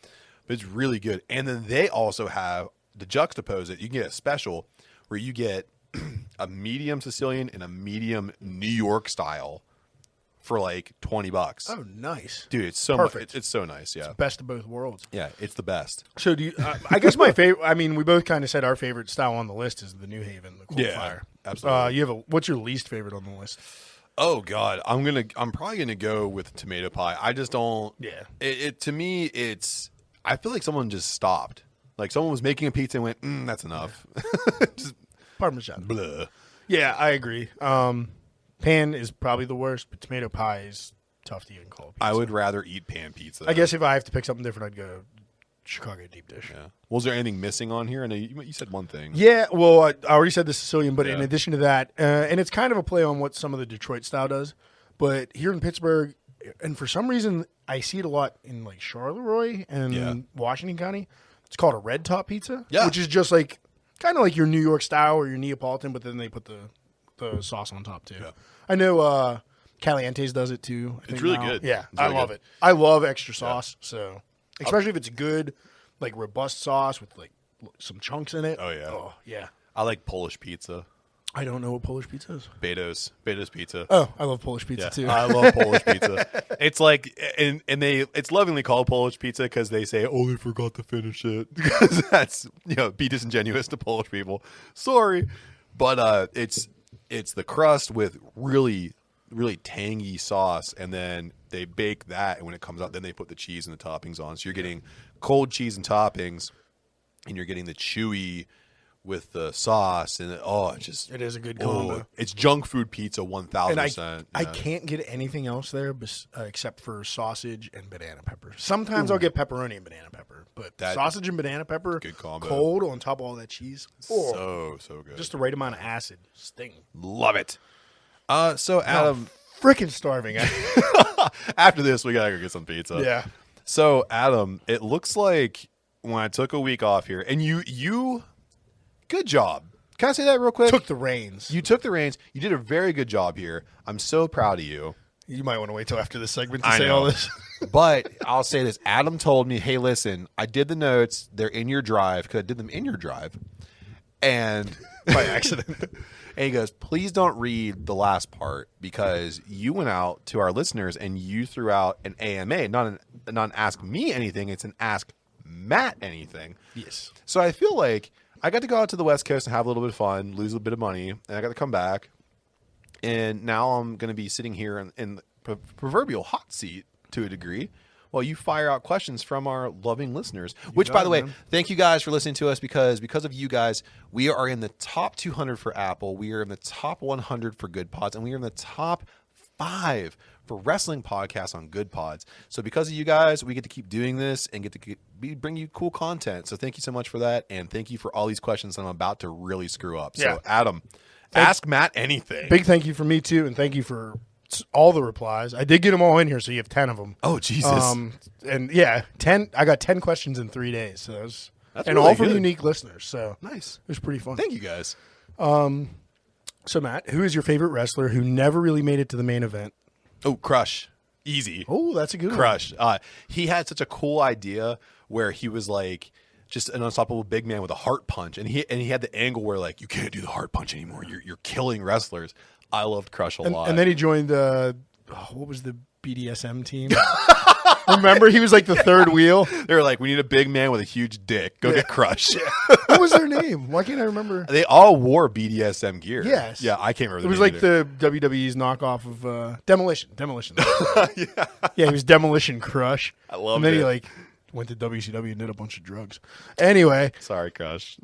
but it's really good. And then they also have, to juxtapose it, you can get a special where you get a medium Sicilian and a medium New York style for like $20. Oh, nice. Dude, it's so Perfect. it's so nice. Yeah. Best of both worlds. Yeah, it's the best. So do you, I guess my favorite, I mean, we both kind of said our favorite style on the list is the New Haven, the coal fire. Absolutely. What's your least favorite on the list? Oh God, I'm probably gonna go with tomato pie. I just don't. Yeah. It to me, I feel like someone just stopped. Like someone was making a pizza and went, that's enough. Just Parmesan. blah. Yeah, I agree. Pan is probably the worst, but tomato pie is tough to even call pizza. I would rather eat pan pizza. I guess if I have to pick something different, I'd go Chicago deep dish. Yeah. Was there anything missing on here? I know you said one thing. Yeah, well, I already said the Sicilian, but in Yeah. addition to that, and it's kind of a play on what some of the Detroit style does, but here in Pittsburgh, and for some reason, I see it a lot in like Charleroi and Washington County. It's called a red top pizza, which is just like kind of like your New York style or your Neapolitan, but then they put the sauce on top too. Yeah. I know Caliente's does it too. I think really now. good. Yeah, It's really I love good. it. I love extra sauce, so especially if it's good, like robust sauce with like some chunks in it. Oh yeah. Oh yeah. I like Polish pizza. I don't know what Polish pizza is. Beto's pizza. Oh, I love Polish pizza too. I love Polish pizza. It's like, and it's lovingly called Polish pizza because they say, "Oh, they forgot to finish it," because that's be disingenuous to Polish people. Sorry, but it's the crust with really tangy sauce, and then they bake that, and when it comes out, then they put the cheese and the toppings on. So you're getting cold cheese and toppings, and you're getting the chewy with the sauce, and it is a good combo. It's junk food pizza 1,000%. And I can't get anything else there except for sausage and banana pepper. Sometimes I'll get pepperoni and banana pepper, but sausage and banana pepper, good combo. Cold on top of all that cheese. So good. Just the right amount of acid. Sting. Love it. So Adam, freaking starving. after this we gotta go get some pizza. Yeah. So Adam, it looks like when I took a week off here, and you good job. Can I say that real quick? Took the reins. You took the reins. You did a very good job here. I'm so proud of you. You might want to wait till after this segment to say all this. But I'll say this. Adam told me, hey, listen, I did the notes. They're in your drive because I did them in your drive. And by accident. And he goes, please don't read the last part because you went out to our listeners and you threw out an AMA, not an ask me anything. It's an ask Matt anything. Yes. So I feel like I got to go out to the West Coast and have a little bit of fun, lose a bit of money, and I got to come back. And now I'm going to be sitting here in the proverbial hot seat to a degree while you fire out questions from our loving listeners. Which, by the way, thank you guys for listening to us because of you guys, we are in the top 200 for Apple. We are in the top 100 for Good Pods, and we are in the top 5 for wrestling podcasts on Good Pods. So because of you guys, we get to keep doing this and get to we bring you cool content. So thank you so much for that, and thank you for all these questions that I'm about to really screw up. Yeah. So Adam, ask Matt anything. Big thank you for me too, and thank you for all the replies. I did get them all in here, so you have 10 of them. Oh Jesus! And yeah, 10. I got 10 questions in 3 days, so that's and really all from good. unique listeners. So Nice. it was pretty fun. Thank you guys. So Matt, who is your favorite wrestler who never really made it to the main event? Oh, Crush. Easy. Oh, that's a good one. Crush. He had such a cool idea where he was like just an unstoppable big man with a heart punch, and he had the angle where like you can't do the heart punch anymore. You're killing wrestlers. I loved Crush a lot. And then he joined what was the BDSM team? Remember, he was like the third wheel. they were like, we need a big man with a huge dick. Go get Crush. What was their name? Why can't I remember? They all wore BDSM gear. Yes. Yeah, I can't remember. It was name like either. the WWE's knockoff of Demolition. Yeah, he was Demolition Crush. I loved And then it. he like went to WCW and did a bunch of drugs. Anyway, Sorry, Crush.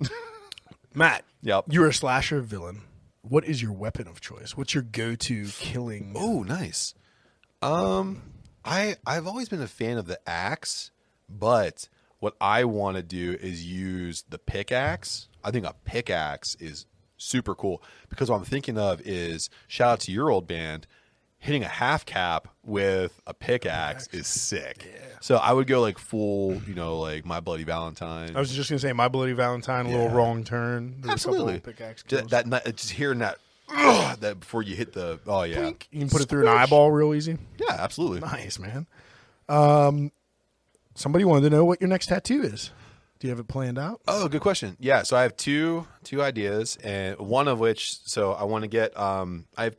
Matt, Yep. you're a slasher villain. What is your weapon of choice? What's your go-to killing? Oh, nice. I've always been a fan of the axe, but what I want to do is use the pickaxe. I think a pickaxe is super cool because what I'm thinking of is, shout out to your old band, hitting a half cap with a pickaxe is sick. Yeah. So I would go like full, like My Bloody Valentine. I was just gonna say My Bloody Valentine, a little wrong turn. There's Absolutely. A couple pickaxe Just, kills. just hearing that, that before you hit the, oh yeah. Blink. You can put it through an eyeball real easy. Yeah, absolutely. Nice, man. Somebody wanted to know what your next tattoo is. Do you have it planned out? Oh, good question. Yeah, so I have two ideas, and one of which, so I want to get, I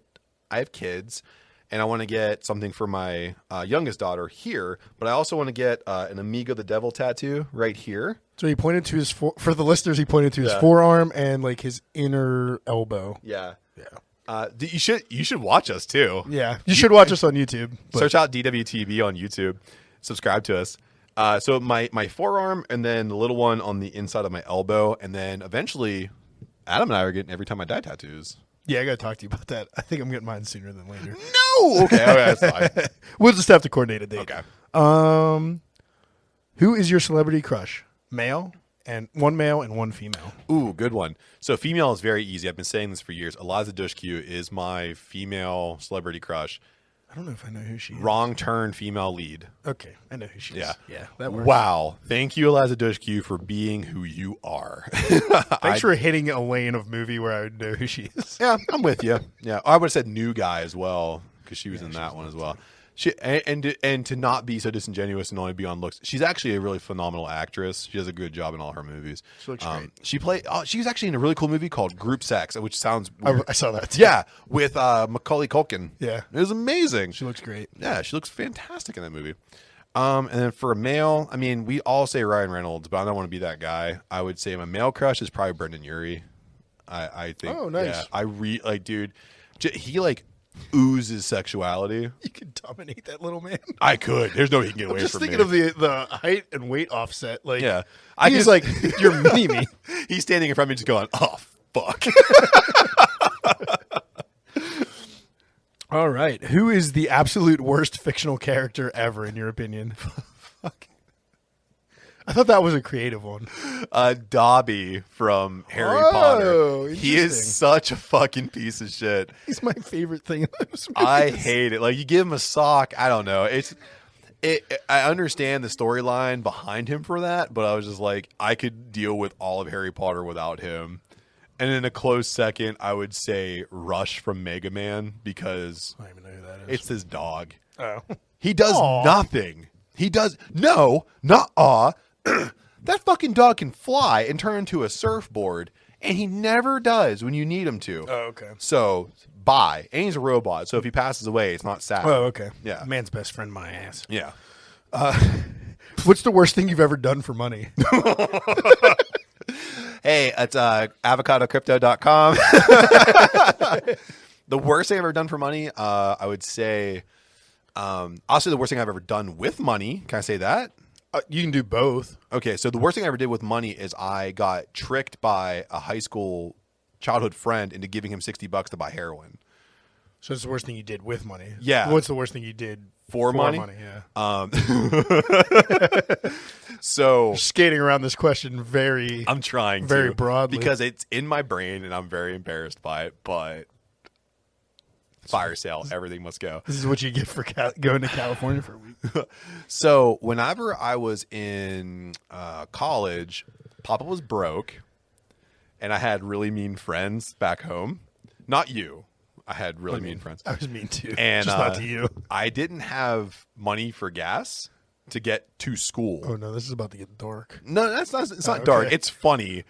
have kids, and I want to get something for my youngest daughter here, but I also want to get an Amigo the Devil tattoo right here. So he pointed to his for the listeners. He pointed to his Yeah. forearm and like his inner elbow. Yeah. Yeah, You should watch us too. yeah. You should watch us on YouTube. But Search out DWTB on YouTube. Subscribe to us. So my forearm, and then the little one on the inside of my elbow, and then eventually, Adam and I are getting Every Time I Die tattoos. yeah, I got to talk to you about that. I think I'm getting mine sooner than later. No. Okay. That's fine. We'll just have to coordinate a date. Okay. Who is your celebrity crush? Male and one female. Ooh, good one. So female is very easy. I've been saying this for years. Eliza Dushku is my female celebrity crush. I don't know if I know who she is. Wrong turn female lead. Okay, I know who she is. Yeah. Yeah, that works. Wow. Thank you, Eliza Dushku, for being who you are. Thanks for hitting a lane of movie where I would know who she is. Yeah, I'm with you. Yeah, I would have said New Guy as well because she was in that one as well. She and to not be so disingenuous and only be on looks. She's actually a really phenomenal actress. She does a good job in all her movies. She looks great. She was actually in a really cool movie called Group Sex, which sounds weird. I saw that. Too. Yeah, with Macaulay Culkin. Yeah. It was amazing. She looks great. Yeah, she looks fantastic in that movie. And then for a male, I mean, we all say Ryan Reynolds, but I don't want to be that guy. I would say my male crush is probably Brendan Urie. I think. Oh, nice. Yeah, dude, he like oozes sexuality. You could dominate that little man. I could. There's no way he can get I'm away just from thinking me. of the height and weight offset. Like, Yeah. he's like, you're mini me. He's standing in front of me just going, oh, fuck. All right. Who is the absolute worst fictional character ever, in your opinion? Fuck. I thought that was a creative one. Dobby from Harry Oh, Potter. He is interesting. such a fucking piece of shit. He's my favorite thing in those movies. I hate it. Like, you give him a sock. I don't know. I understand the storyline behind him for that, but I was just like, I could deal with all of Harry Potter without him. And in a close second, I would say Rush from Mega Man because I don't even know who that is. it's his dog. Oh. He does Aw. nothing. He does no, not aw. That fucking dog can fly and turn into a surfboard, and he never does when you need him to. Oh, okay. So bye. And he's a robot, so if he passes away, it's not sad. Oh, okay. Yeah. Man's best friend, my ass. Yeah. What's the worst thing you've ever done for money? Hey, it's avocadocrypto.com. The worst thing I've ever done for money, I would say, I'll say the worst thing I've ever done with money. Can I say that? You can do both. Okay, so the worst thing I ever did with money is I got tricked by a high school childhood friend into giving him $60 to buy heroin. So it's the worst thing you did with money. Yeah. What's the worst thing you did For money? Yeah. So Skating around this question very. I'm trying very to, broadly because it's in my brain and I'm very embarrassed by it. But fire sale, everything must go. This is what you get for going to California for a week. So whenever I was in college, Papa was broke, and I had really mean friends back home. Not you. I had really mean friends. I was mean too, And just not to you. I didn't have money for gas to get to school. Oh no, this is about to get dark. No, that's not. It's not okay. dark. It's funny.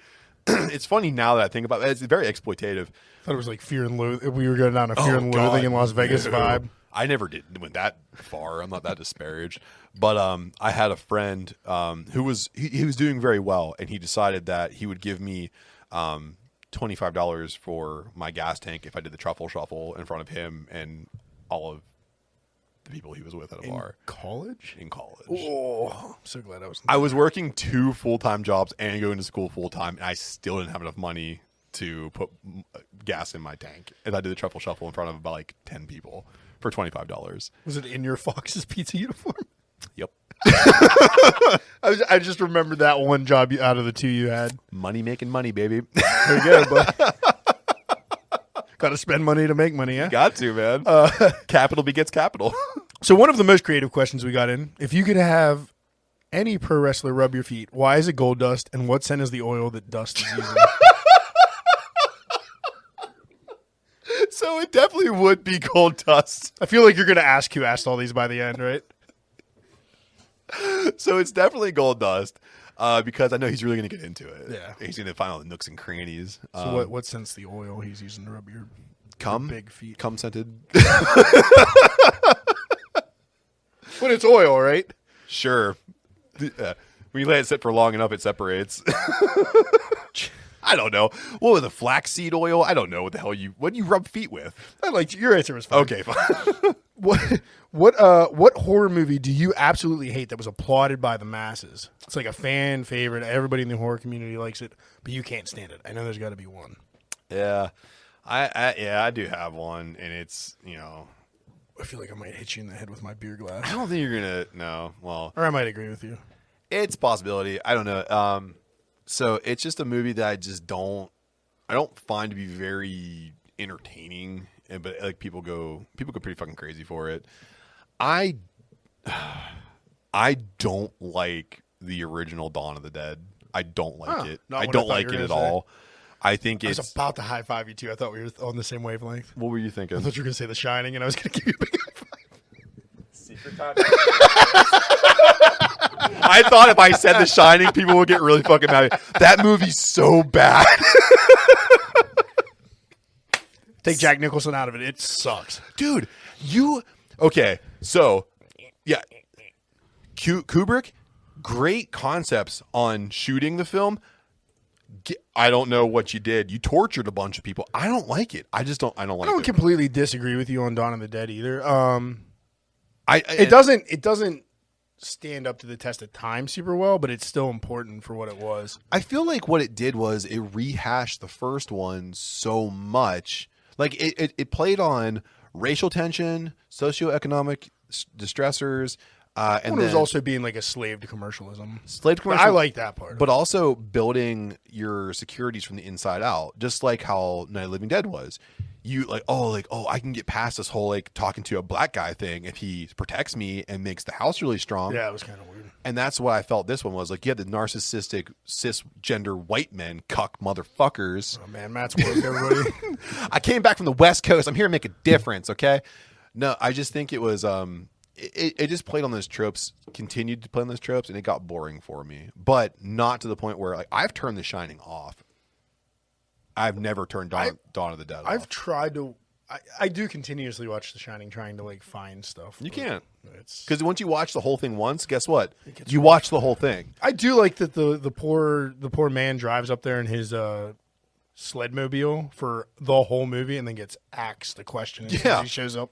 It's funny now that I think about it. It's very exploitative. I thought it was like Fear and Loathing. We were going down a Fear and God, Loathing in Las Vegas no. vibe. I never went that far. I'm not that disparaged. But I had a friend who was he was doing very well, and he decided that he would give me $25 for my gas tank if I did the truffle shuffle in front of him and all of the people he was with at a bar. College? In college. Oh, I'm so glad I was. I was working 2 full-time jobs and going to school full-time, and I still didn't have enough money to put gas in my tank. And I did the truffle shuffle in front of about like 10 people for $25. Was it in your Fox's Pizza uniform? Yep. I just remembered that one job out of the 2 you had. Money making money, baby. There you go, bud. Got to spend money to make money, yeah? Got to, man. Capital begets capital. So one of the most creative questions we got in, if you could have any pro wrestler rub your feet, why is it gold dust, and what scent is the oil that Dust is using? So it definitely would be gold dust. I feel like you're going to ask who asked all these by the end, right? So it's definitely gold dust because I know he's really going to get into it. Yeah. He's going to find all the nooks and crannies. So what scent's the oil he's using to rub your Cum? big feet? Cum scented. When it's oil, right? Sure. When you let it sit for long enough, it separates. I don't know. What was the flaxseed oil? I don't know what the hell what do you rub feet with? I liked your answer was fine. Okay, fine. What horror movie do you absolutely hate that was applauded by the masses? It's like a fan favorite. Everybody in the horror community likes it, but you can't stand it. I know there's got to be one. Yeah. I do have one, and it's, I feel like I might hit you in the head with my beer glass. I don't think you're going to, no. Well, Or I might agree with you. it's a possibility. I don't know. So it's just a movie that I don't find to be very entertaining, but like people go pretty fucking crazy for it. I don't like the original Dawn of the Dead. I don't like it. not I what don't I thought like you were it at gonna say. all. I think I it's. was about to high five you too. I thought we were on the same wavelength. What were you I thinking? thought you were going to say The Shining, and I was going to give you a big high five. Secret time. I thought if I said The Shining, people would get really fucking mad. That movie's so bad. Take Jack Nicholson out of it. It sucks. Dude, okay, so yeah, Kubrick, great concepts on shooting the film. I don't know what you did. You tortured a bunch of people. I don't like it. I don't like I don't it. completely disagree with you on Dawn of the Dead either. It doesn't stand up to the test of time super well, but it's still important for what it was. I feel like what it did was it rehashed the first one so much. Like it played on racial tension, socioeconomic distressors, and It then was also being like a slave to commercialism. slave But commercial. I like that part. But also building your securities from the inside out, just like how Night of the Living Dead was. You I can get past this whole like talking to a black guy thing if he protects me and makes the house really strong. yeah, it was kind of weird. And that's what I felt this one was. Like, you had the narcissistic cisgender white men cuck motherfuckers. Oh man, Matt's woke, everybody. I came back from the West Coast. I'm here to make a difference, okay? No, I just think it was it just played on those tropes, continued to play on those tropes, and it got boring for me. But not to the point where like I've turned The Shining off. I've never turned Dawn of the Dead off. I've tried to. I do continuously watch The Shining, trying to like find stuff. You but can't. It's. Because once you watch the whole thing once, guess what? You watch the whole thing. I do like that the poor man drives up there in his sledmobile for the whole movie and then gets asked the question as soon as he shows up.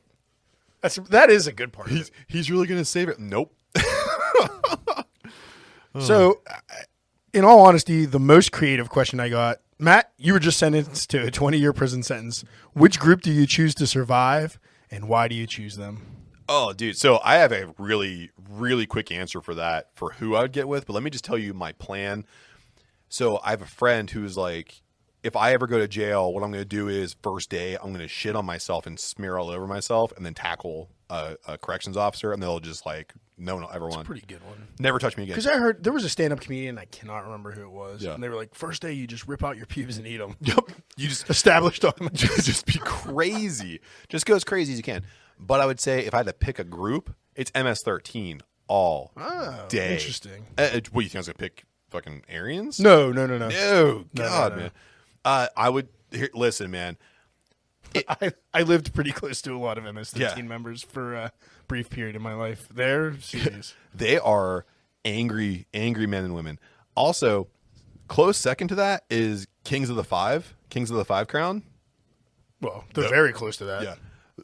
That is a good part. He's really going to save it. Nope. So, in all honesty, the most creative question I got, Matt, you were just sentenced to a 20-year prison sentence. Which group do you choose to survive, and why do you choose them? Oh, dude. So I have a really, really quick answer for that, for who I would get with. But let me just tell you my plan. So I have a friend who's like, if I ever go to jail, what I'm going to do is first day, I'm going to shit on myself and smear all over myself and then tackle a corrections officer. And they'll just like, no one will ever want. Pretty good one. Never touch me again. Because I heard there was a stand-up comedian, I cannot remember who it was, Yeah. and they were like, first day you just rip out your pubes and eat them. Yep. You just Established on them. just be crazy. Just go as crazy as you can. But I would say if I had to pick a group, it's MS-13 all day. Interesting. What, you think I was going to pick fucking Aryans? No. No, God, no. man. I would listen, man. I lived pretty close to a lot of MS-13 Yeah. members for a brief period in my life. They're serious. They are angry men and women. Also, close second to that is Kings of the Five Crown. Well, they're very close to that. Yeah,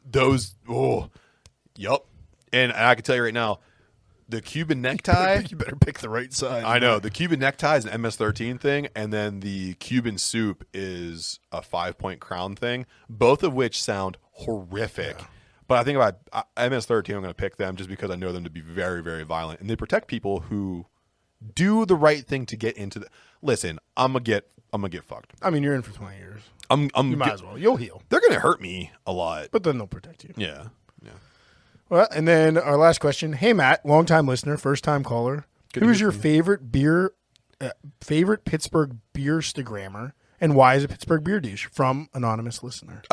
those. Oh, yep. And I can tell you right now, the Cuban necktie. You better pick the right side. I know the Cuban necktie is an MS-13 thing, and then the Cuban soup is a 5-point crown thing. Both of which sound horrific. Yeah. But I think about MS-13, I'm going to pick them just because I know them to be very, very violent, and they protect people who do the right thing to get into the. Listen, I'm gonna get fucked. I mean, you're in for 20 years. You might as well. You'll heal, They're going to hurt me a lot, but then they'll protect you. yeah. Well, and then our last question. Hey, Matt, longtime listener, first-time caller. Who is your favorite Pittsburgh beer Instagrammer, and why is it Pittsburgh Beer Douche? From anonymous listener.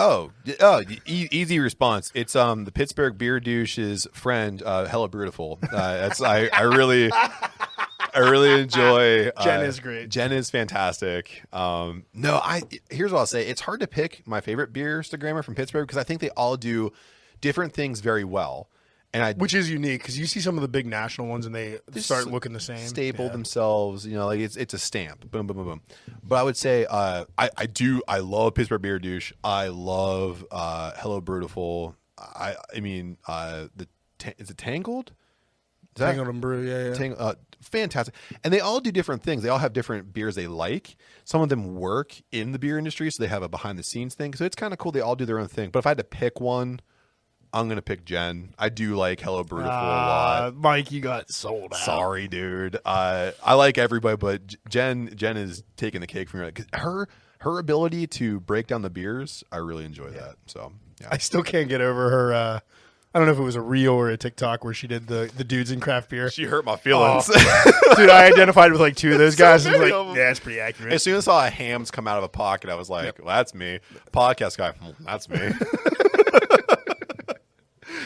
Easy response. It's the Pittsburgh Beer Douche's friend, Hella Beautiful. I really enjoy. Jen is great. Jen is fantastic. Here's what I'll say. It's hard to pick my favorite beer Instagrammer from Pittsburgh because I think they all do different things very well. Which is unique because you see some of the big national ones and they start looking the same. Staple themselves, like it's a stamp. Boom, boom, boom, boom. But I would say I love Pittsburgh Beer Douche. I love Hello Beautiful. I mean is it Tangled? Tangled and Brew, yeah. Fantastic. And they all do different things. They all have different beers they like. Some of them work in the beer industry, so they have a behind the scenes thing. So it's kind of cool. They all do their own thing. But if I had to pick one, I'm going to pick Jen. I do like Hello Beautiful a lot. Mike, you got sold out. Sorry, dude. I like everybody, but Jen is taking the cake from her. 'Cause her ability to break down the beers, I really enjoy that. So, yeah. I still can't get over her. I don't know if it was a reel or a TikTok where she did the dudes in craft beer. She hurt my feelings. Dude, I identified with like two of those guys. And was like, yeah, it's pretty accurate. As soon as I saw a hams come out of a pocket, I was like, well, that's me. Podcast guy, that's me.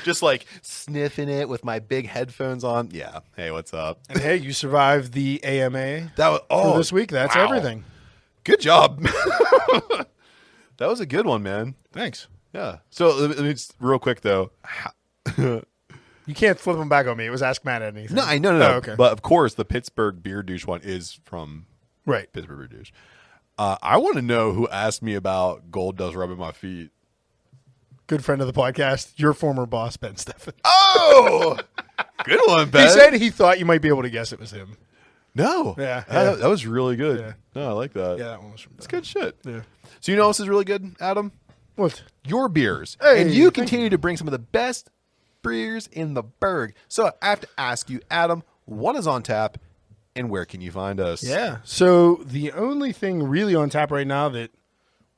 Just like sniffing it with my big headphones on. Yeah. Hey, what's up? And hey, you survived the AMA for this week. That's everything. Good job. That was a good one, man. Thanks. Yeah. So let me just, real quick though. You can't flip them back on me. It was Ask Matt anything. No. Oh, okay. But of course, the Pittsburgh Beer Douche one is from Pittsburgh Beer Douche. I want to know who asked me about gold dust rubbing my feet. Good friend of the podcast, your former boss, Ben Steffen. Oh, good one, Ben. He said he thought you might be able to guess it was him. No. Yeah. That was really good. Yeah. No, I like that. Yeah, that one was from Ben. That's good shit. Yeah. So you know what else is really good, Adam? What? Your beers. Hey, and you thank continue to bring some of the best beers in the burg. So I have to ask you, Adam, what is on tap and where can you find us? Yeah. So the only thing really on tap right now that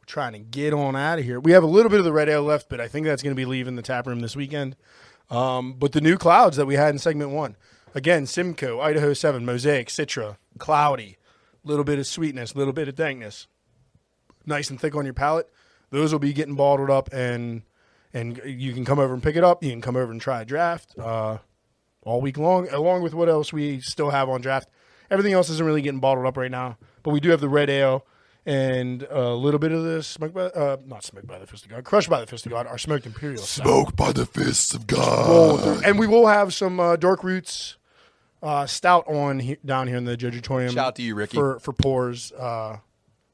we're trying to get on out of here, we have a little bit of the red ale left, but I think that's going to be leaving the tap room this weekend. But the new clouds that we had in segment 1, again, Simcoe, Idaho 7, Mosaic, Citra, Cloudy, little bit of sweetness, little bit of dankness, nice and thick on your palate. Those will be getting bottled up, and you can come over and pick it up. You can come over and try a draft all week long, along with what else we still have on draft. Everything else isn't really getting bottled up right now, but we do have the red ale and a little bit of this not smoked by the fist of God, crushed by the fist of God, our smoked imperial stout. Smoked by the fists of God. And we will have some Dark Roots stout on down here in the Jojitoirum. Shout out to you, Ricky. For pours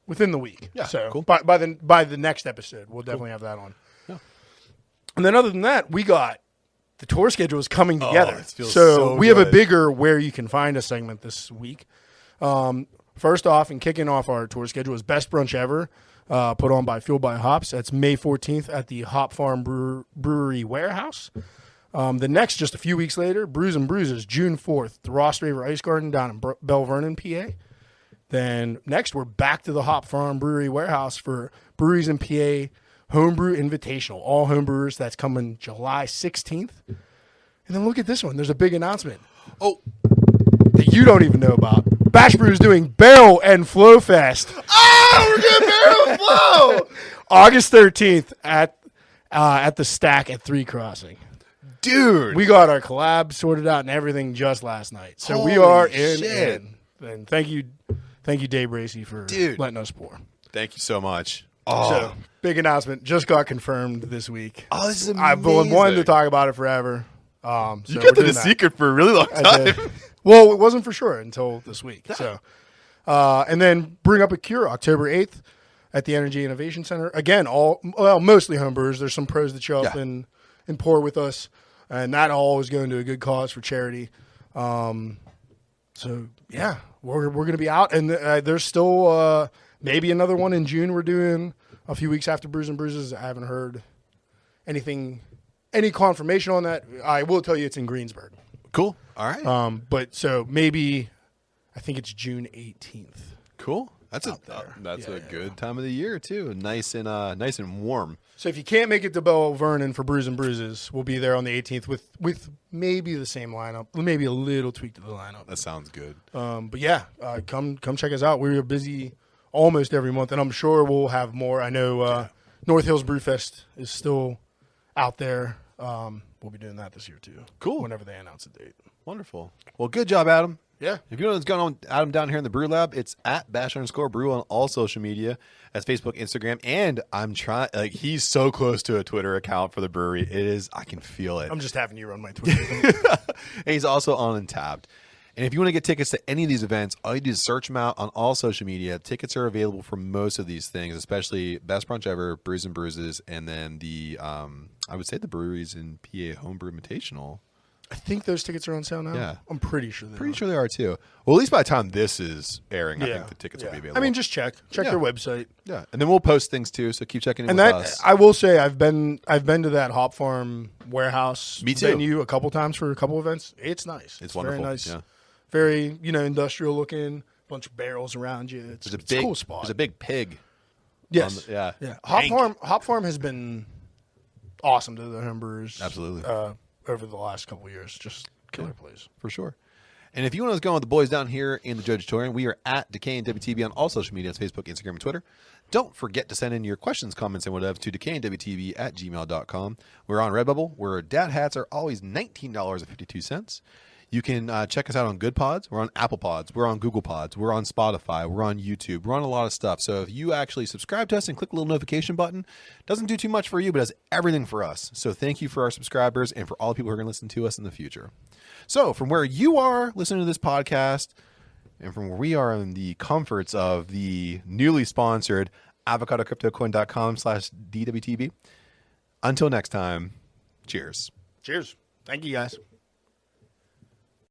within the week. Yeah, so cool. by the next episode, we'll definitely have that on. Yeah. And then other than that, we got the tour schedule is coming together. It feels so we good. have a bigger where you can find a segment this week. First off, and kicking off our tour schedule is Best Brunch Ever, put on by Fueled by Hops. That's May 14th at the Hop Farm Brewery Warehouse. The next, just a few weeks later, Brews and Bruises, June 4th, the Ross Raver Ice Garden down in Belle Vernon, PA. Then next, we're back to the Hop Farm Brewery Warehouse for Breweries in PA Homebrew Invitational. All homebrewers, that's coming July 16th. And then look at this one. There's a big announcement. Oh, That you don't even know about. Bash Brew is doing Barrel and Flow Fest. we're doing Barrel and Flow! August 13th at the Stack at 3 Crossing. Dude. We got our collab sorted out and everything just last night. So we Holy are shit. in. And thank you, Dave Bracey, for letting us pour. Thank you so much. Oh, So, big announcement. Just got confirmed this week. oh this is amazing. I've been wanting to talk about it forever. So You we're kept it doing a that. secret for a really long I time. did. Well, it wasn't for sure until this week. So, and then Bring Up a Cure, October 8th at the Energy Innovation Center. Again, mostly homebrewers. There's some pros that show up and pour with us. And that all is going to a good cause for charity. So, yeah, we're going to be out. And there's still maybe another one in June we're doing a few weeks after Brews and Bruises. I haven't heard any confirmation on that. I will tell you it's in Greensburg. Cool. All right. But so maybe I think it's June 18th. Cool. That's a good time of the year too. Nice and warm. So if you can't make it to Belle Vernon for Brews and Bruises, we'll be there on the 18th with maybe the same lineup, maybe a little tweak to the lineup. That sounds good. But yeah, come check us out. We're busy almost every month, and I'm sure we'll have more. I know North Hills Brewfest is still out there. We'll be doing that this year too. Cool. Whenever they announce a date. Wonderful. Well, good job, Adam. Yeah. If you know what's going on with Adam down here in the Brew Lab, it's at @bash_brew on all social media. That's Facebook, Instagram, and I'm trying. Like, he's so close to a Twitter account for the brewery. It is. I can feel it. I'm just having you run my Twitter. And he's also on Untapped. And if you want to get tickets to any of these events, all you do is search them out on all social media. Tickets are available for most of these things, especially Best Brunch Ever, Brews and Bruises, and then the I would say the breweries in PA Homebrew Invitational. I think those tickets are on sale now. Yeah. I'm pretty sure they are. Pretty sure they are too. Well, at least by the time this is airing, I think the tickets will be available. I mean, just check their website. Yeah, and then we'll post things too. So keep checking in And with that us. I will say, I've been to that Hop Farm warehouse Me too. venue a couple times for a couple events. It's nice. It's wonderful. Very nice. Yeah. Very industrial looking. Bunch of barrels around you. It's a cool spot. There's a big pig. Yes. Yeah. Hop Farm has been awesome to the homebrewers. Absolutely. Over the last couple of years, just killer place For sure. And if you want to go with the boys down here in the Jojitoirum, we are at DWTB on all social media. It's Facebook, Instagram, and Twitter. Don't forget to send in your questions, comments, and whatever to decayandwtb@gmail.com. We're on Redbubble, where dad hats are always $19.52. You can check us out on Good Pods. We're on Apple Pods. We're on Google Pods. We're on Spotify. We're on YouTube. We're on a lot of stuff. So if you actually subscribe to us and click the little notification button, doesn't do too much for you, but does everything for us. So thank you for our subscribers and for all the people who are going to listen to us in the future. So from where you are listening to this podcast and from where we are in the comforts of the newly sponsored avocadocryptocoin.com/DWTB, until next time, cheers. Cheers. Thank you, guys.